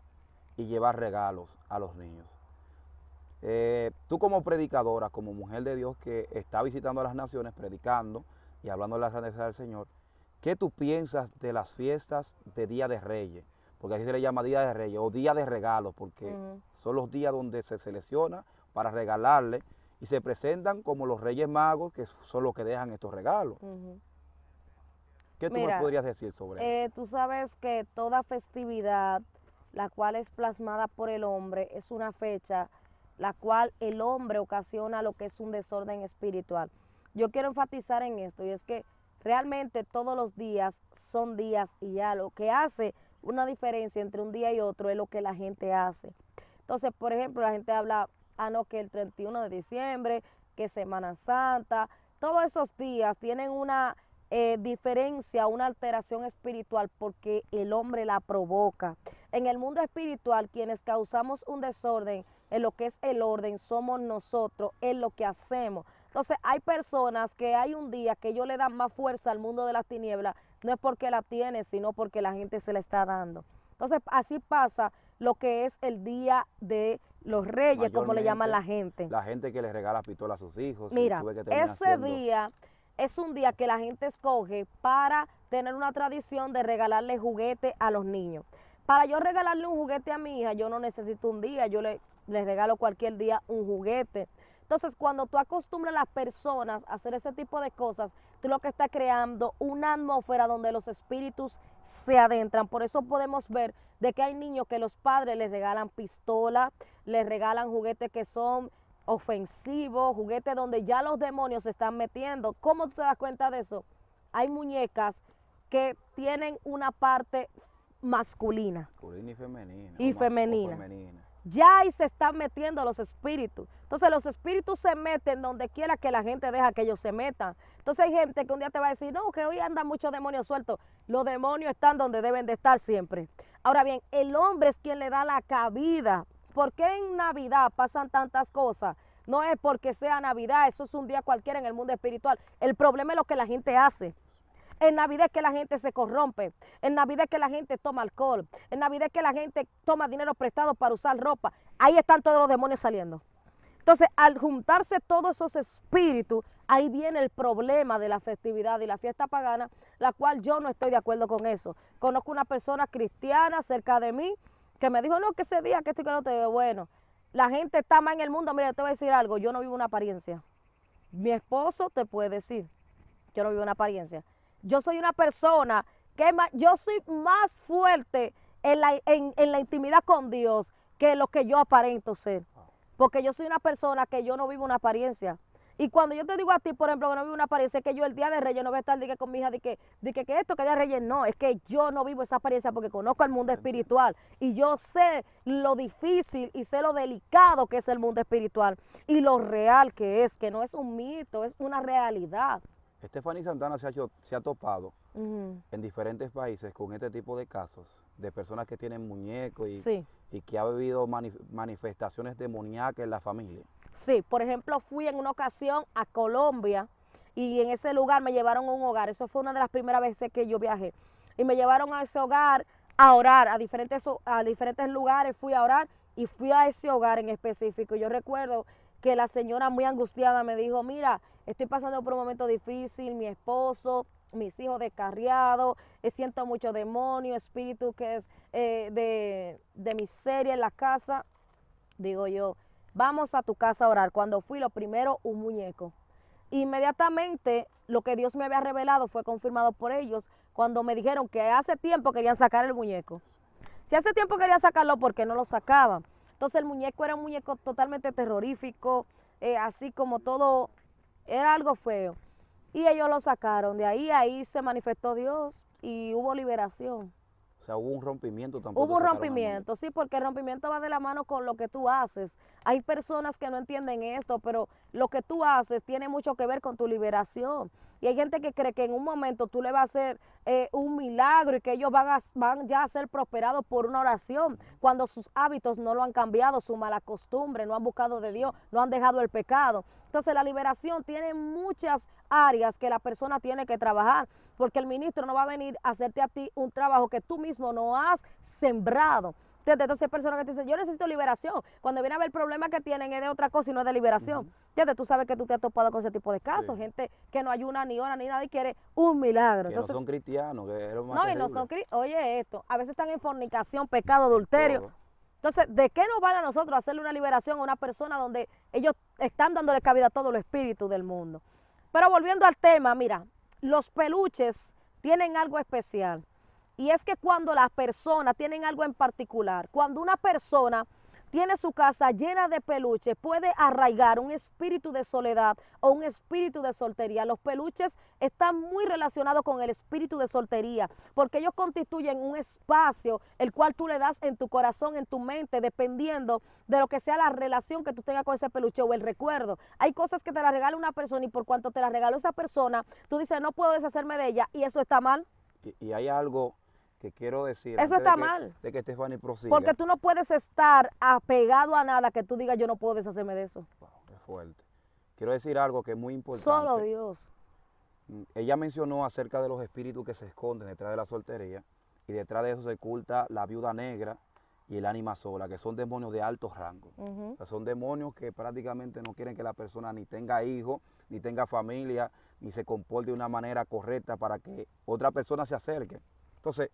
Speaker 2: y llevar regalos a los niños. Tú como predicadora, como mujer de Dios que está visitando a las naciones, predicando y hablando de la grandeza del Señor, ¿qué tú piensas de las fiestas de Día de Reyes? Porque así se le llama Día de Reyes o Día de Regalos, porque son los días donde se selecciona para regalarle y se presentan como los Reyes Magos, que son los que dejan estos regalos. ¿Qué tú me podrías decir sobre eso?
Speaker 1: Tú sabes que toda festividad, la cual es plasmada por el hombre, es una fecha la cual el hombre ocasiona lo que es un desorden espiritual. Yo quiero enfatizar en esto, y es que realmente todos los días son días y ya lo que hace una diferencia entre un día y otro es lo que la gente hace. Entonces, por ejemplo, la gente habla, no, que el 31 de diciembre, que Semana Santa, todos esos días tienen una diferencia, una alteración espiritual porque el hombre la provoca. En el mundo espiritual, quienes causamos un desorden en lo que es el orden, somos nosotros, en lo que hacemos. Entonces, hay personas que hay un día que ellos le dan más fuerza al mundo de las tinieblas, no es porque la tiene, sino porque la gente se la está dando. Entonces, así pasa lo que es el Día de los Reyes, como le llaman la gente.
Speaker 2: La gente que le regala pistola a sus hijos.
Speaker 1: Mira, ese día es un día que la gente escoge para tener una tradición de regalarle juguete a los niños. Para yo regalarle un juguete a mi hija, yo no necesito un día, yo le regalo cualquier día un juguete. Entonces, cuando tú acostumbras a las personas a hacer ese tipo de cosas, tú lo que estás creando una atmósfera donde los espíritus se adentran. Por eso podemos ver de que hay niños que los padres les regalan pistola, les regalan juguetes que son ofensivos, juguetes donde ya los demonios se están metiendo. ¿Cómo tú te das cuenta de eso? Hay muñecas que tienen una parte masculina.
Speaker 2: Masculina y femenina.
Speaker 1: Y femenina. Ya ahí se están metiendo los espíritus. Entonces los espíritus se meten donde quiera que la gente deja que ellos se metan. Entonces hay gente que un día te va a decir, no, que hoy andan muchos demonios sueltos. Los demonios están donde deben de estar siempre. Ahora bien, el hombre es quien le da la cabida. ¿Por qué en Navidad pasan tantas cosas? No es porque sea Navidad, eso es un día cualquiera en el mundo espiritual. El problema es lo que la gente hace. En Navidad es que la gente se corrompe. En Navidad es que la gente toma alcohol. En Navidad es que la gente toma dinero prestado para usar ropa. Ahí están todos los demonios saliendo. Entonces, al juntarse todos esos espíritus, ahí viene el problema de la festividad y la fiesta pagana, la cual yo no estoy de acuerdo con eso. Conozco una persona cristiana cerca de mí que me dijo, no, que ese día, que esto y que lo otro. Bueno, la gente está más en el mundo. Mira, te voy a decir algo, yo no vivo una apariencia. Mi esposo te puede decir, yo no vivo una apariencia. Yo soy una persona yo soy más fuerte en la intimidad con Dios que lo que yo aparento ser. Porque yo soy una persona que yo no vivo una apariencia. Y cuando yo te digo a ti, por ejemplo, que no vivo una apariencia, es que yo el día de Reyes no voy a estar con mi hija de que esto, que día de Reyes, no, es que yo no vivo esa apariencia porque conozco el mundo espiritual y yo sé lo difícil y sé lo delicado que es el mundo espiritual y lo real que no es un mito, es una realidad.
Speaker 2: Stephanie Santana se ha topado en diferentes países con este tipo de casos, de personas que tienen muñecos
Speaker 1: Sí.
Speaker 2: y que ha vivido manifestaciones demoníacas en la familia.
Speaker 1: Sí, por ejemplo, fui en una ocasión a Colombia y en ese lugar me llevaron a un hogar. Eso fue una de las primeras veces que yo viajé. Y me llevaron a ese hogar a orar, a diferentes lugares fui a orar y fui a ese hogar en específico. Yo recuerdo que la señora muy angustiada me dijo, mira, estoy pasando por un momento difícil, mi esposo, mis hijos descarriados, siento mucho demonio, espíritu que es de miseria en la casa. Digo yo, vamos a tu casa a orar. Cuando fui, lo primero, un muñeco. Inmediatamente, lo que Dios me había revelado fue confirmado por ellos cuando me dijeron que hace tiempo querían sacar el muñeco. Si hace tiempo querían sacarlo, ¿por qué no lo sacaban? Entonces el muñeco era un muñeco totalmente terrorífico, así como todo, era algo feo. Y ellos lo sacaron. De ahí se manifestó Dios y hubo liberación.
Speaker 2: O sea, hubo un rompimiento tampoco.
Speaker 1: Hubo un rompimiento, sí, porque el rompimiento va de la mano con lo que tú haces. Hay personas que no entienden esto, pero lo que tú haces tiene mucho que ver con tu liberación. Y hay gente que cree que en un momento tú le vas a hacer un milagro y que ellos van ya a ser prosperados por una oración, cuando sus hábitos no lo han cambiado, su mala costumbre, no han buscado de Dios, no han dejado el pecado. Entonces la liberación tiene muchas áreas que la persona tiene que trabajar, porque el ministro no va a venir a hacerte a ti un trabajo que tú mismo no has sembrado. Entonces hay personas que te dicen, yo necesito liberación. Cuando viene a ver el problema que tienen es de otra cosa y no es de liberación. Tú sabes que tú te has topado con ese tipo de casos, gente que no ayuna ni ora ni nada y quiere un milagro.
Speaker 2: Que
Speaker 1: entonces,
Speaker 2: no son cristianos, que es lo más
Speaker 1: no,
Speaker 2: terrible.
Speaker 1: y no son oye esto, a veces están en fornicación, pecado, adulterio.
Speaker 2: Todo.
Speaker 1: Entonces, ¿de qué nos vale a nosotros hacerle una liberación a una persona donde ellos están dándole cabida a todos los espíritus del mundo? Pero volviendo al tema, mira, los peluches tienen algo especial. Y es que cuando las personas tienen algo en particular, cuando una persona tiene su casa llena de peluches, puede arraigar un espíritu de soledad o un espíritu de soltería. Los peluches están muy relacionados con el espíritu de soltería, porque ellos constituyen un espacio el cual tú le das en tu corazón, en tu mente, dependiendo de lo que sea la relación que tú tengas con ese peluche o el recuerdo. Hay cosas que te la regala una persona y por cuanto te la regaló esa persona, tú dices, no puedo deshacerme de ella, y eso está mal.
Speaker 2: Y hay algo que quiero decir.
Speaker 1: Eso está mal.
Speaker 2: De que Stephanie prosiga.
Speaker 1: Porque tú no puedes estar apegado a nada que tú digas, yo no puedo deshacerme de eso.
Speaker 2: Wow, qué fuerte. Quiero decir algo que es muy importante.
Speaker 1: Solo Dios.
Speaker 2: Ella mencionó acerca de los espíritus que se esconden detrás de la soltería, y detrás de eso se oculta la viuda negra y el ánima sola, que son demonios de alto rango. O sea, son demonios que prácticamente no quieren que la persona ni tenga hijos, ni tenga familia, ni se comporte de una manera correcta para que otra persona se acerque. Entonces,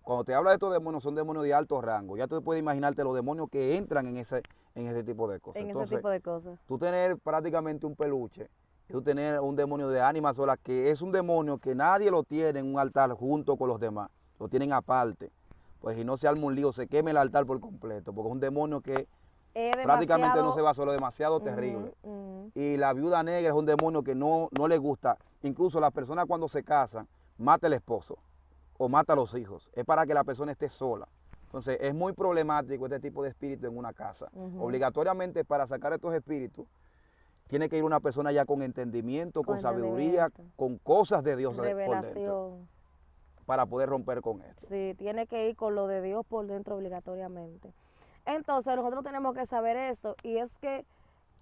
Speaker 2: cuando te habla de estos demonios, son demonios de alto rango. Ya tú puedes imaginarte los demonios que entran en ese tipo de cosas.
Speaker 1: Entonces, ese tipo de cosas.
Speaker 2: Tú tener prácticamente un peluche, y tú tener un demonio de ánima sola, que es un demonio que nadie lo tiene en un altar junto con los demás, lo tienen aparte. Pues si no se arma un lío, se queme el altar por completo, porque es un demonio que prácticamente no se va solo, demasiado terrible. Y la viuda negra es un demonio que no le gusta. Incluso las personas cuando se casan, mata al esposo o mata a los hijos. Es para que la persona esté sola. Entonces es muy problemático este tipo de espíritu en una casa. Obligatoriamente, para sacar estos espíritus, tiene que ir una persona ya con entendimiento, con sabiduría, con cosas de Dios por dentro, para poder romper con esto.
Speaker 1: Sí, tiene que ir con lo de Dios por dentro obligatoriamente. Entonces nosotros tenemos que saber esto, y es que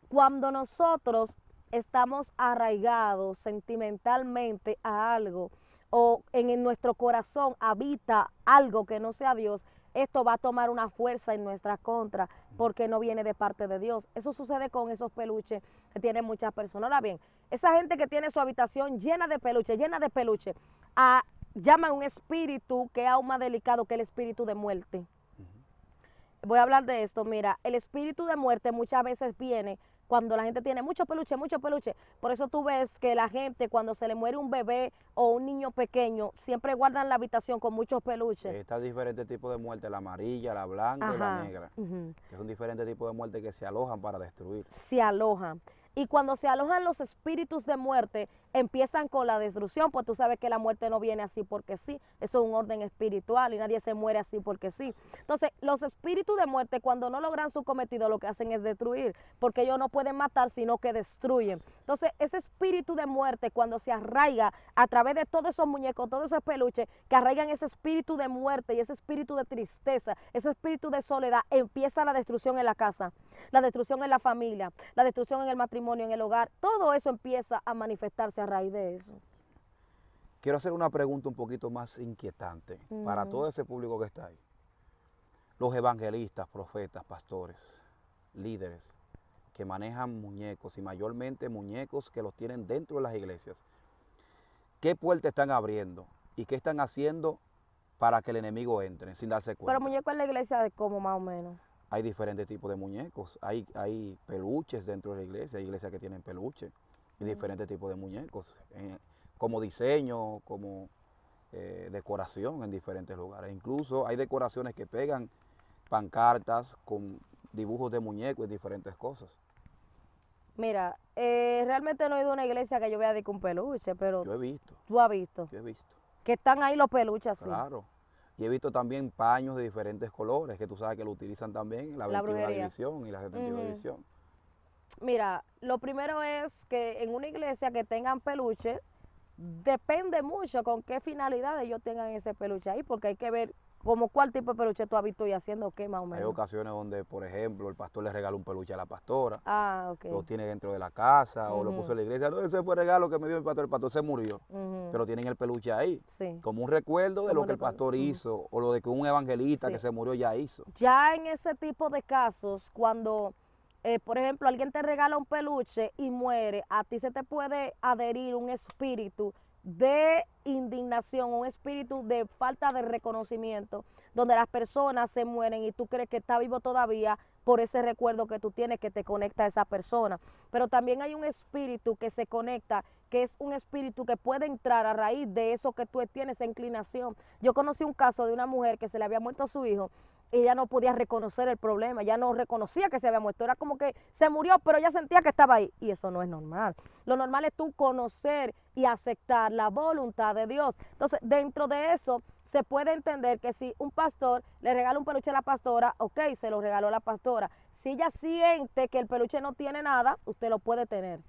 Speaker 1: Cuando nosotros estamos arraigados sentimentalmente a algo o en nuestro corazón habita algo que no sea Dios, esto va a tomar una fuerza en nuestra contra porque no viene de parte de Dios. Eso sucede con esos peluches que tienen muchas personas. Ahora bien, esa gente que tiene su habitación llena de peluche, llama un espíritu que es aún más delicado que el espíritu de muerte. Voy a hablar de esto. Mira, el espíritu de muerte muchas veces viene cuando la gente tiene mucho peluche, mucho peluche. Por eso tú ves que la gente cuando se le muere un bebé o un niño pequeño, siempre guardan la habitación con muchos peluches.
Speaker 2: Está diferentes tipos de muerte, la amarilla, la blanca y la negra, que son diferentes tipos de muerte que se alojan para destruir.
Speaker 1: Se alojan. Y cuando se alojan los espíritus de muerte, empiezan con la destrucción, pues tú sabes que la muerte no viene así porque sí, eso es un orden espiritual y nadie se muere así porque sí. Entonces, los espíritus de muerte cuando no logran su cometido lo que hacen es destruir, porque ellos no pueden matar sino que destruyen. Entonces, ese espíritu de muerte cuando se arraiga a través de todos esos muñecos, todos esos peluches, que arraigan ese espíritu de muerte y ese espíritu de tristeza, ese espíritu de soledad, empieza la destrucción en la casa, la destrucción en la familia, la destrucción en el matrimonio, en el hogar, todo eso empieza a manifestarse a raíz de eso.
Speaker 2: Quiero hacer una pregunta un poquito más inquietante para todo ese público que está ahí. Los evangelistas, profetas, pastores, líderes que manejan muñecos y mayormente muñecos que los tienen dentro de las iglesias, ¿qué puerta están abriendo y qué están haciendo para que el enemigo entre sin darse cuenta?
Speaker 1: Pero muñeco en la iglesia de cómo más o menos.
Speaker 2: Hay diferentes tipos de muñecos, hay peluches dentro de la iglesia, hay iglesias que tienen peluches y diferentes tipos de muñecos, como diseño, como decoración en diferentes lugares. Incluso hay decoraciones que pegan pancartas con dibujos de muñecos y diferentes cosas.
Speaker 1: Mira, realmente no he ido a una iglesia que yo vea de que un peluche, pero
Speaker 2: Yo he visto.
Speaker 1: tú has visto
Speaker 2: Yo he visto.
Speaker 1: que están ahí los peluches así.
Speaker 2: Claro. Y he visto también paños de diferentes colores, que tú sabes que lo utilizan también en la 21 división y la 72 división.
Speaker 1: Mira, lo primero es que en una iglesia que tengan peluche, depende mucho con qué finalidad ellos tengan ese peluche ahí, porque hay que ver como cuál tipo de peluche tú has visto y haciendo qué más o menos.
Speaker 2: Hay ocasiones donde, por ejemplo, el pastor le regala un peluche a la pastora,
Speaker 1: Okay.
Speaker 2: lo tiene dentro de la casa o lo puso en la iglesia. No, ese fue el regalo que me dio el pastor se murió, pero tienen el peluche ahí, como un recuerdo de lo que el pastor hizo o lo de que un evangelista que se murió ya hizo.
Speaker 1: Ya en ese tipo de casos, cuando, por ejemplo, alguien te regala un peluche y muere, a ti se te puede adherir un espíritu de indignación, un espíritu de falta de reconocimiento, donde las personas se mueren y tú crees que está vivo todavía por ese recuerdo que tú tienes que te conecta a esa persona. Pero también hay un espíritu que se conecta, que es un espíritu que puede entrar a raíz de eso que tú tienes, esa inclinación. Yo conocí un caso de una mujer que se le había muerto a su hijo, ella no podía reconocer el problema, ya no reconocía que se había muerto, era como que se murió, pero ella sentía que estaba ahí, y eso no es normal. Lo normal es tú conocer y aceptar la voluntad de Dios. Entonces, dentro de eso, se puede entender que si un pastor le regala un peluche a la pastora, ok, se lo regaló a la pastora. Si ella siente que el peluche no tiene nada, usted lo puede tener,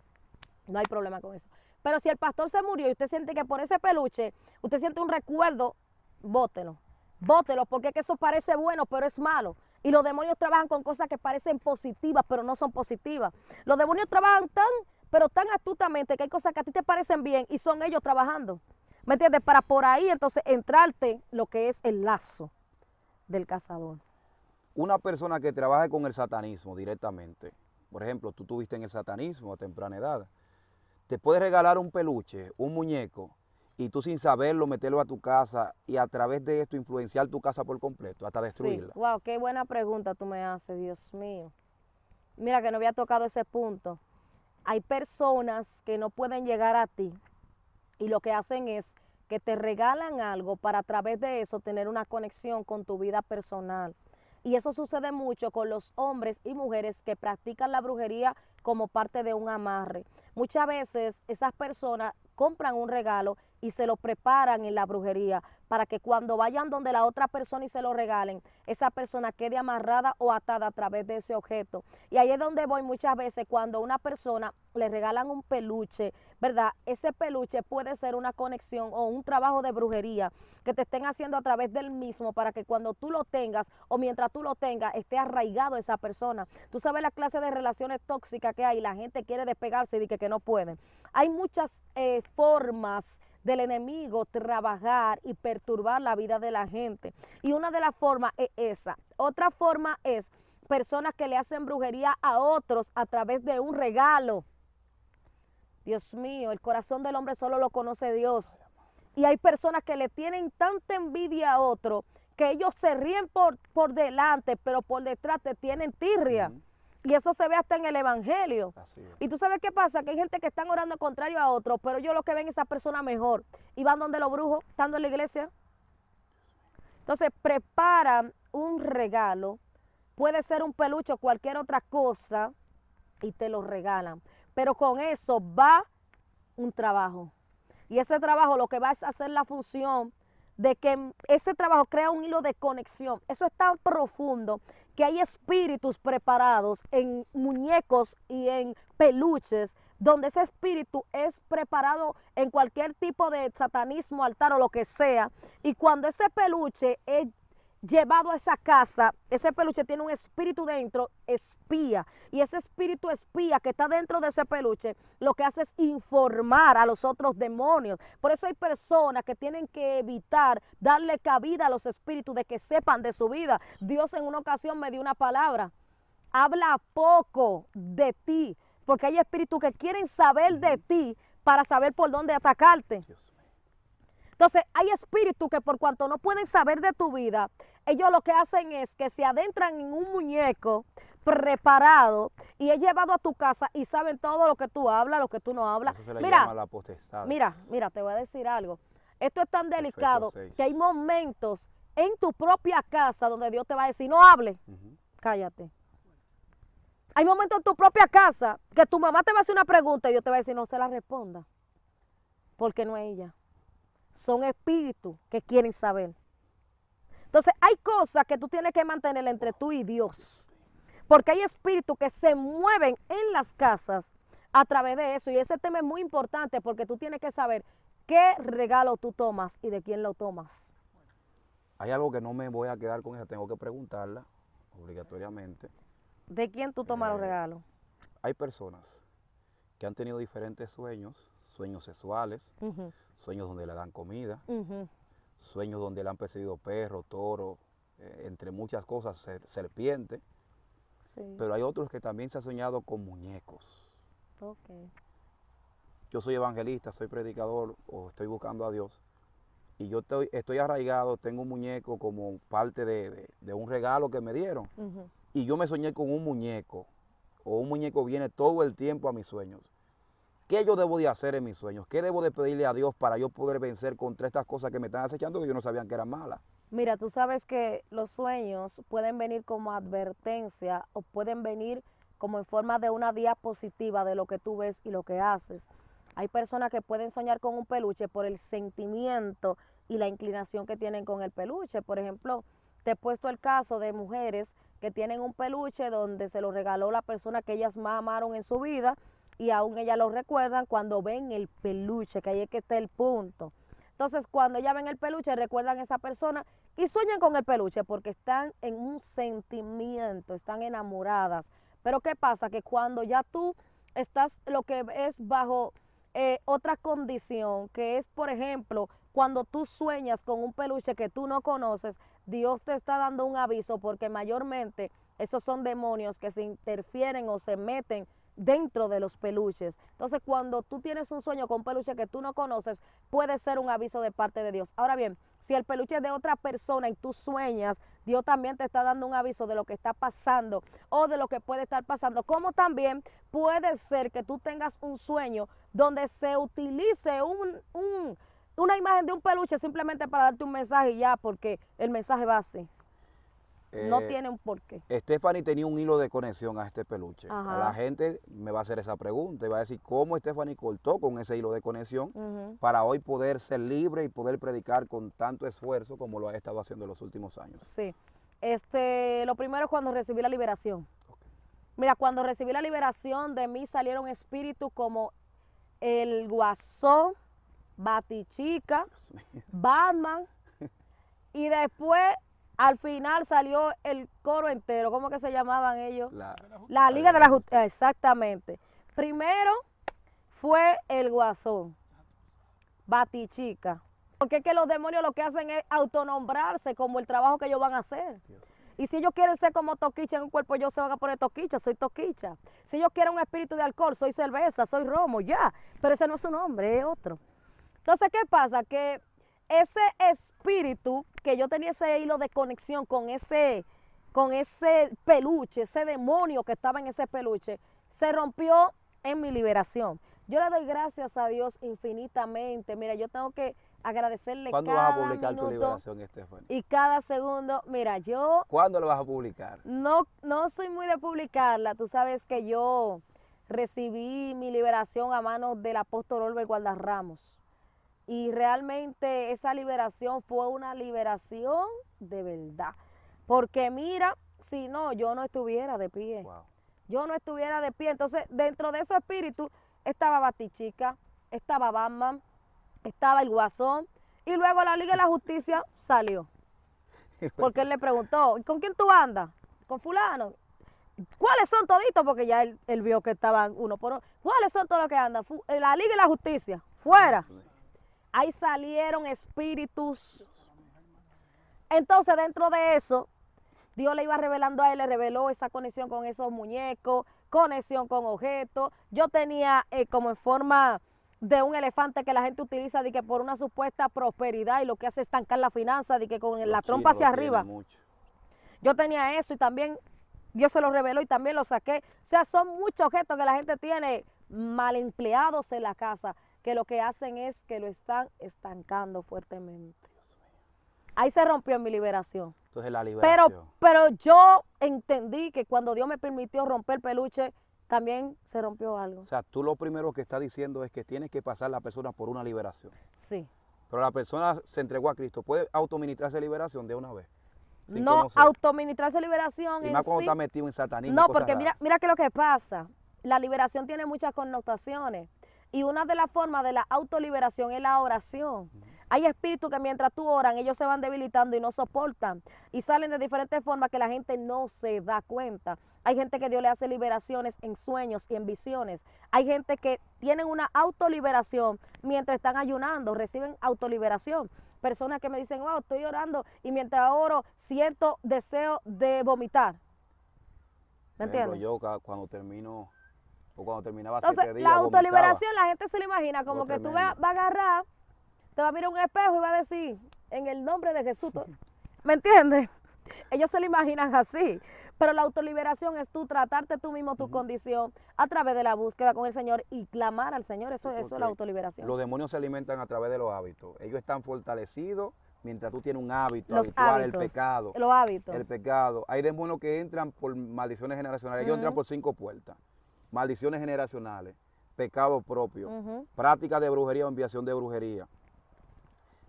Speaker 1: no hay problema con eso. Pero si el pastor se murió y usted siente que por ese peluche, usted siente un recuerdo, bótelo. Bótelo, porque es que eso parece bueno, pero es malo. Y los demonios trabajan con cosas que parecen positivas, pero no son positivas. Los demonios trabajan pero tan astutamente que hay cosas que a ti te parecen bien y son ellos trabajando. ¿Me entiendes? Para por ahí entonces entrarte lo que es el lazo del cazador.
Speaker 2: Una persona que trabaje con el satanismo directamente, por ejemplo, tú tuviste en el satanismo a temprana edad, te puede regalar un peluche, un muñeco, y tú sin saberlo meterlo a tu casa y a través de esto influenciar tu casa por completo, hasta destruirla.
Speaker 1: Sí, wow, qué buena pregunta tú me haces, Dios mío. Mira que no había tocado ese punto. Hay personas que no pueden llegar a ti y lo que hacen es que te regalan algo para a través de eso tener una conexión con tu vida personal. Y eso sucede mucho con los hombres y mujeres que practican la brujería como parte de un amarre. Muchas veces esas personas compran un regalo y se lo preparan en la brujería para que cuando vayan donde la otra persona y se lo regalen, esa persona quede amarrada o atada a través de ese objeto. Y ahí es donde voy muchas veces cuando a una persona le regalan un peluche, ¿verdad? Ese peluche puede ser una conexión o un trabajo de brujería que te estén haciendo a través del mismo para que cuando tú lo tengas o mientras tú lo tengas esté arraigado esa persona. Tú sabes la clase de relaciones tóxicas que hay, la gente quiere despegarse y dice que no pueden. Hay muchas formas del enemigo trabajar y perturbar la vida de la gente. Y una de las formas es esa. Otra forma es personas que le hacen brujería a otros a través de un regalo. Dios mío, el corazón del hombre solo lo conoce Dios. Y hay personas que le tienen tanta envidia a otro que ellos se ríen por delante, pero por detrás te tienen tirria. Y eso se ve hasta en el evangelio. Y tú sabes qué pasa, que hay gente que están orando contrario a otro, pero ellos lo que ven es esa persona mejor. Y van donde los brujos, estando en la iglesia. Entonces preparan un regalo, puede ser un peluche o cualquier otra cosa, y te lo regalan. Pero con eso va un trabajo. Y ese trabajo lo que va es hacer la función de que ese trabajo crea un hilo de conexión. Eso es tan profundo que hay espíritus preparados en muñecos y en peluches, donde ese espíritu es preparado en cualquier tipo de satanismo, altar o lo que sea. Y cuando ese peluche es llevado a esa casa, ese peluche tiene un espíritu dentro, espía. Y ese espíritu espía que está dentro de ese peluche, lo que hace es informar a los otros demonios. Por eso hay personas que tienen que evitar darle cabida a los espíritus de que sepan de su vida. Dios en una ocasión me dio una palabra: habla poco de ti, porque hay espíritus que quieren saber de ti para saber por dónde atacarte. Entonces, hay espíritus que por cuanto no pueden saber de tu vida, ellos lo que hacen es que se adentran en un muñeco preparado y es llevado a tu casa y saben todo lo que tú hablas, lo que tú no hablas.
Speaker 2: Eso se le llama la potestad.
Speaker 1: Mira, te voy a decir algo. Esto es tan delicado que hay momentos en tu propia casa donde Dios te va a decir: no hable, cállate. Hay momentos en tu propia casa que tu mamá te va a hacer una pregunta y Dios te va a decir: no se la responda, porque no es ella. Son espíritus que quieren saber. Entonces hay cosas que tú tienes que mantener entre tú y Dios, porque hay espíritus que se mueven en las casas a través de eso, y ese tema es muy importante porque tú tienes que saber qué regalo tú tomas y de quién lo tomas.
Speaker 2: Hay algo que no me voy a quedar con ella, tengo que preguntarla obligatoriamente.
Speaker 1: ¿De quién tú tomas los regalos?
Speaker 2: Hay personas que han tenido diferentes sueños sexuales, sueños donde le dan comida, sueños donde le han perseguido perros, toros, entre muchas cosas, serpientes.
Speaker 1: Sí.
Speaker 2: Pero hay otros que también se han soñado con muñecos.
Speaker 1: Okay.
Speaker 2: Yo soy evangelista, soy predicador, o estoy buscando a Dios, y yo estoy arraigado, tengo un muñeco como parte de un regalo que me dieron, y yo me soñé con un muñeco, o un muñeco viene todo el tiempo a mis sueños. ¿Qué yo debo de hacer en mis sueños? ¿Qué debo de pedirle a Dios para yo poder vencer contra estas cosas que me están acechando que yo no sabía que eran malas?
Speaker 1: Mira, tú sabes que los sueños pueden venir como advertencia o pueden venir como en forma de una diapositiva de lo que tú ves y lo que haces. Hay personas que pueden soñar con un peluche por el sentimiento y la inclinación que tienen con el peluche. Por ejemplo, te he puesto el caso de mujeres que tienen un peluche donde se lo regaló la persona que ellas más amaron en su vida, y aún ellas lo recuerdan cuando ven el peluche, que ahí es que está el punto. Entonces, cuando ellas ven el peluche, recuerdan a esa persona y sueñan con el peluche porque están en un sentimiento, están enamoradas. Pero ¿qué pasa? Que cuando ya tú estás lo que es bajo otra condición, que es, por ejemplo, cuando tú sueñas con un peluche que tú no conoces, Dios te está dando un aviso porque mayormente esos son demonios que se interfieren o se meten dentro de los peluches. Entonces, cuando tú tienes un sueño con un peluche que tú no conoces, puede ser un aviso de parte de Dios. Ahora bien, si el peluche es de otra persona y tú sueñas, Dios también te está dando un aviso de lo que está pasando o de lo que puede estar pasando. Como también puede ser que tú tengas un sueño donde se utilice una imagen de un peluche simplemente para darte un mensaje y ya, porque el mensaje va así. No tiene un porqué.
Speaker 2: Stephanie tenía un hilo de conexión a este peluche.
Speaker 1: Ajá.
Speaker 2: La gente me va a hacer esa pregunta y va a decir cómo Stephanie cortó con ese hilo de conexión para hoy poder ser libre y poder predicar con tanto esfuerzo como lo ha estado haciendo en los últimos años.
Speaker 1: Sí. Lo primero es cuando recibí la liberación. Mira, cuando recibí la liberación, de mí salieron espíritus como el Guasón, Batichica, Batman, y después al final salió el coro entero. ¿Cómo que se llamaban ellos? La Liga de la Justicia, exactamente. Primero fue el Guasón, Batichica, porque es que los demonios lo que hacen es autonombrarse como el trabajo que ellos van a hacer. Y si ellos quieren ser como Toquicha en un cuerpo, ellos se van a poner Toquicha, soy Toquicha. Si ellos quieren un espíritu de alcohol, soy cerveza, soy romo, ya. Pero ese no es su nombre, es otro. Entonces, ¿qué pasa? Que ese espíritu, que yo tenía ese hilo de conexión con ese peluche, ese demonio que estaba en ese peluche, se rompió en mi liberación. Yo le doy gracias a Dios infinitamente. Mira, yo tengo que agradecerle
Speaker 2: ¿Cuándo
Speaker 1: cada
Speaker 2: vas a publicar tu
Speaker 1: minuto
Speaker 2: liberación, Stephanie?
Speaker 1: y cada segundo. Mira, yo
Speaker 2: ¿Cuándo lo vas a publicar?
Speaker 1: no soy muy de publicarla. Tú sabes que yo recibí mi liberación a manos del apóstol Olver Gualdarramos. Y realmente esa liberación fue una liberación de verdad. Porque mira, si no, yo no estuviera de pie.
Speaker 2: Wow.
Speaker 1: Yo no estuviera de pie. Entonces, dentro de esos espíritus estaba Batichica, estaba Batman, estaba el Guasón, y luego la Liga de la Justicia salió. Porque él le preguntó, ¿y con quién tú andas? Con fulano. ¿Cuáles son toditos? Porque ya él vio que estaban uno por uno. ¿Cuáles son todos los que andan? La Liga de la Justicia, fuera. Ahí salieron espíritus. Entonces, dentro de eso, Dios le iba revelando a él, le reveló esa conexión con esos muñecos, conexión con objetos. Yo tenía como en forma de un elefante que la gente utiliza de que por una supuesta prosperidad y lo que hace es estancar la finanza, de que con la trompa hacia arriba. Yo tenía eso y también Dios se lo reveló y también lo saqué. O sea, son muchos objetos que la gente tiene mal empleados en la casa, que lo que hacen es que lo están estancando fuertemente. Ahí se rompió mi liberación.
Speaker 2: Entonces la liberación.
Speaker 1: Pero yo entendí que cuando Dios me permitió romper el peluche, también se rompió algo.
Speaker 2: O sea, tú lo primero que estás diciendo es que tienes que pasar la persona por una liberación.
Speaker 1: Sí.
Speaker 2: Pero la persona se entregó a Cristo. ¿Puede autoministrarse liberación de una vez?
Speaker 1: No, autoministrarse liberación
Speaker 2: y más cuando está metido en satanismo.
Speaker 1: No, porque mira que lo que pasa. La liberación tiene muchas connotaciones. Y una de las formas de la autoliberación es la oración. Hay espíritus que mientras tú oran, ellos se van debilitando y no soportan. Y salen de diferentes formas que la gente no se da cuenta. Hay gente que Dios le hace liberaciones en sueños y en visiones. Hay gente que tienen una autoliberación mientras están ayunando, reciben autoliberación. Personas que me dicen, wow, estoy orando y mientras oro siento deseo de vomitar. ¿Me entiendes?
Speaker 2: Yo cuando termino, o cuando terminaba
Speaker 1: Entonces,
Speaker 2: 7 días,
Speaker 1: la autoliberación,
Speaker 2: vomitaba.
Speaker 1: la gente se le imagina como que tú vas a agarrar, te va a mirar un espejo y va a decir, en el nombre de Jesús. ¿Me entiendes? Ellos se lo imaginan así. Pero la autoliberación es tú tratarte tú mismo tu condición a través de la búsqueda con el Señor y clamar al Señor. Eso es la autoliberación.
Speaker 2: Los demonios se alimentan a través de los hábitos. Ellos están fortalecidos mientras tú tienes un hábito
Speaker 1: Los
Speaker 2: habitual,
Speaker 1: hábitos,
Speaker 2: el pecado.
Speaker 1: Los hábitos.
Speaker 2: El pecado. Hay demonios que entran por maldiciones generacionales. Ellos entran por 5 puertas. Maldiciones generacionales, pecado propio, práctica de brujería o enviación de brujería,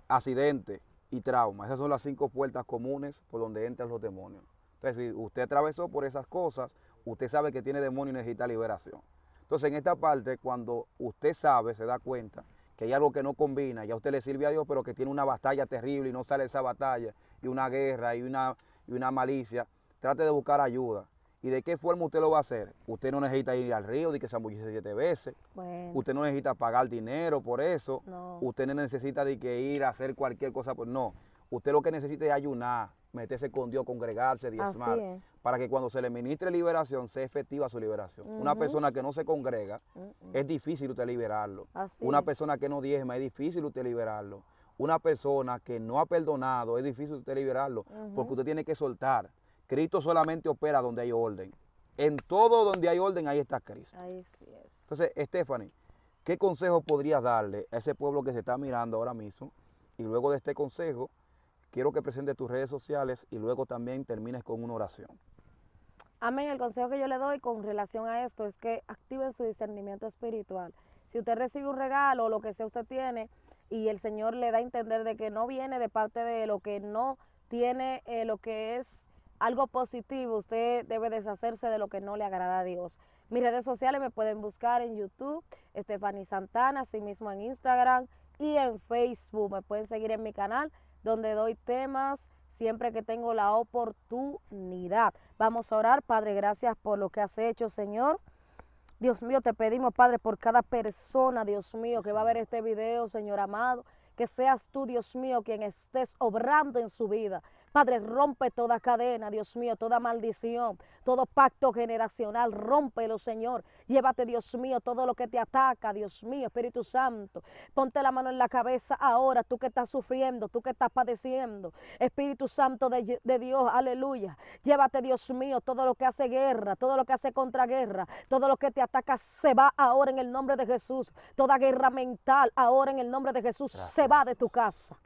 Speaker 2: accidente y trauma. Esas son las 5 puertas comunes por donde entran los demonios. Entonces, si usted atravesó por esas cosas, usted sabe que tiene demonio y necesita liberación. Entonces, en esta parte, cuando usted sabe, se da cuenta que hay algo que no combina, ya usted le sirve a Dios, pero que tiene una batalla terrible y no sale esa batalla, y una guerra y una malicia, trate de buscar ayuda. ¿Y de qué forma usted lo va a hacer? Usted no necesita ir al río, de que zambullirse 7 veces.
Speaker 1: Bueno.
Speaker 2: Usted no necesita pagar dinero por eso.
Speaker 1: No.
Speaker 2: Usted no necesita de que ir a hacer cualquier cosa. No. Usted lo que necesita es ayunar, meterse con Dios, congregarse, diezmar. Para que cuando se le ministre liberación, sea efectiva su liberación. Una persona que no se congrega, es difícil usted liberarlo. Una persona que no diezma, es difícil usted liberarlo. Una persona que no ha perdonado, es difícil usted liberarlo. Porque usted tiene que soltar. Cristo solamente opera donde hay orden. En todo donde hay orden, ahí está Cristo.
Speaker 1: Ahí sí es.
Speaker 2: Entonces, Stephanie, ¿qué consejo podrías darle a ese pueblo que se está mirando ahora mismo? Y luego de este consejo, quiero que presentes tus redes sociales y luego también termines con una oración.
Speaker 1: Amén. El consejo que yo le doy con relación a esto es que activen su discernimiento espiritual. Si usted recibe un regalo o lo que sea usted tiene y el Señor le da a entender de que no viene de parte de lo que no tiene, lo que es algo positivo, usted debe deshacerse de lo que no le agrada a Dios. Mis redes sociales me pueden buscar en YouTube, Stephanie Santana, así mismo en Instagram y en Facebook. Me pueden seguir en mi canal donde doy temas siempre que tengo la oportunidad. Vamos a orar. Padre, gracias por lo que has hecho, Señor. Dios mío, te pedimos, Padre, por cada persona, Dios mío, que va a ver este video, Señor amado, que seas tú, Dios mío, quien estés obrando en su vida. Padre, rompe toda cadena, Dios mío, toda maldición, todo pacto generacional, rómpelo, Señor. Llévate, Dios mío, todo lo que te ataca, Dios mío, Espíritu Santo. Ponte la mano en la cabeza ahora, tú que estás sufriendo, tú que estás padeciendo. Espíritu Santo de Dios, aleluya. Llévate, Dios mío, todo lo que hace guerra, todo lo que hace contraguerra, todo lo que te ataca se va ahora en el nombre de Jesús. Toda guerra mental ahora en el nombre de Jesús se va de tu casa.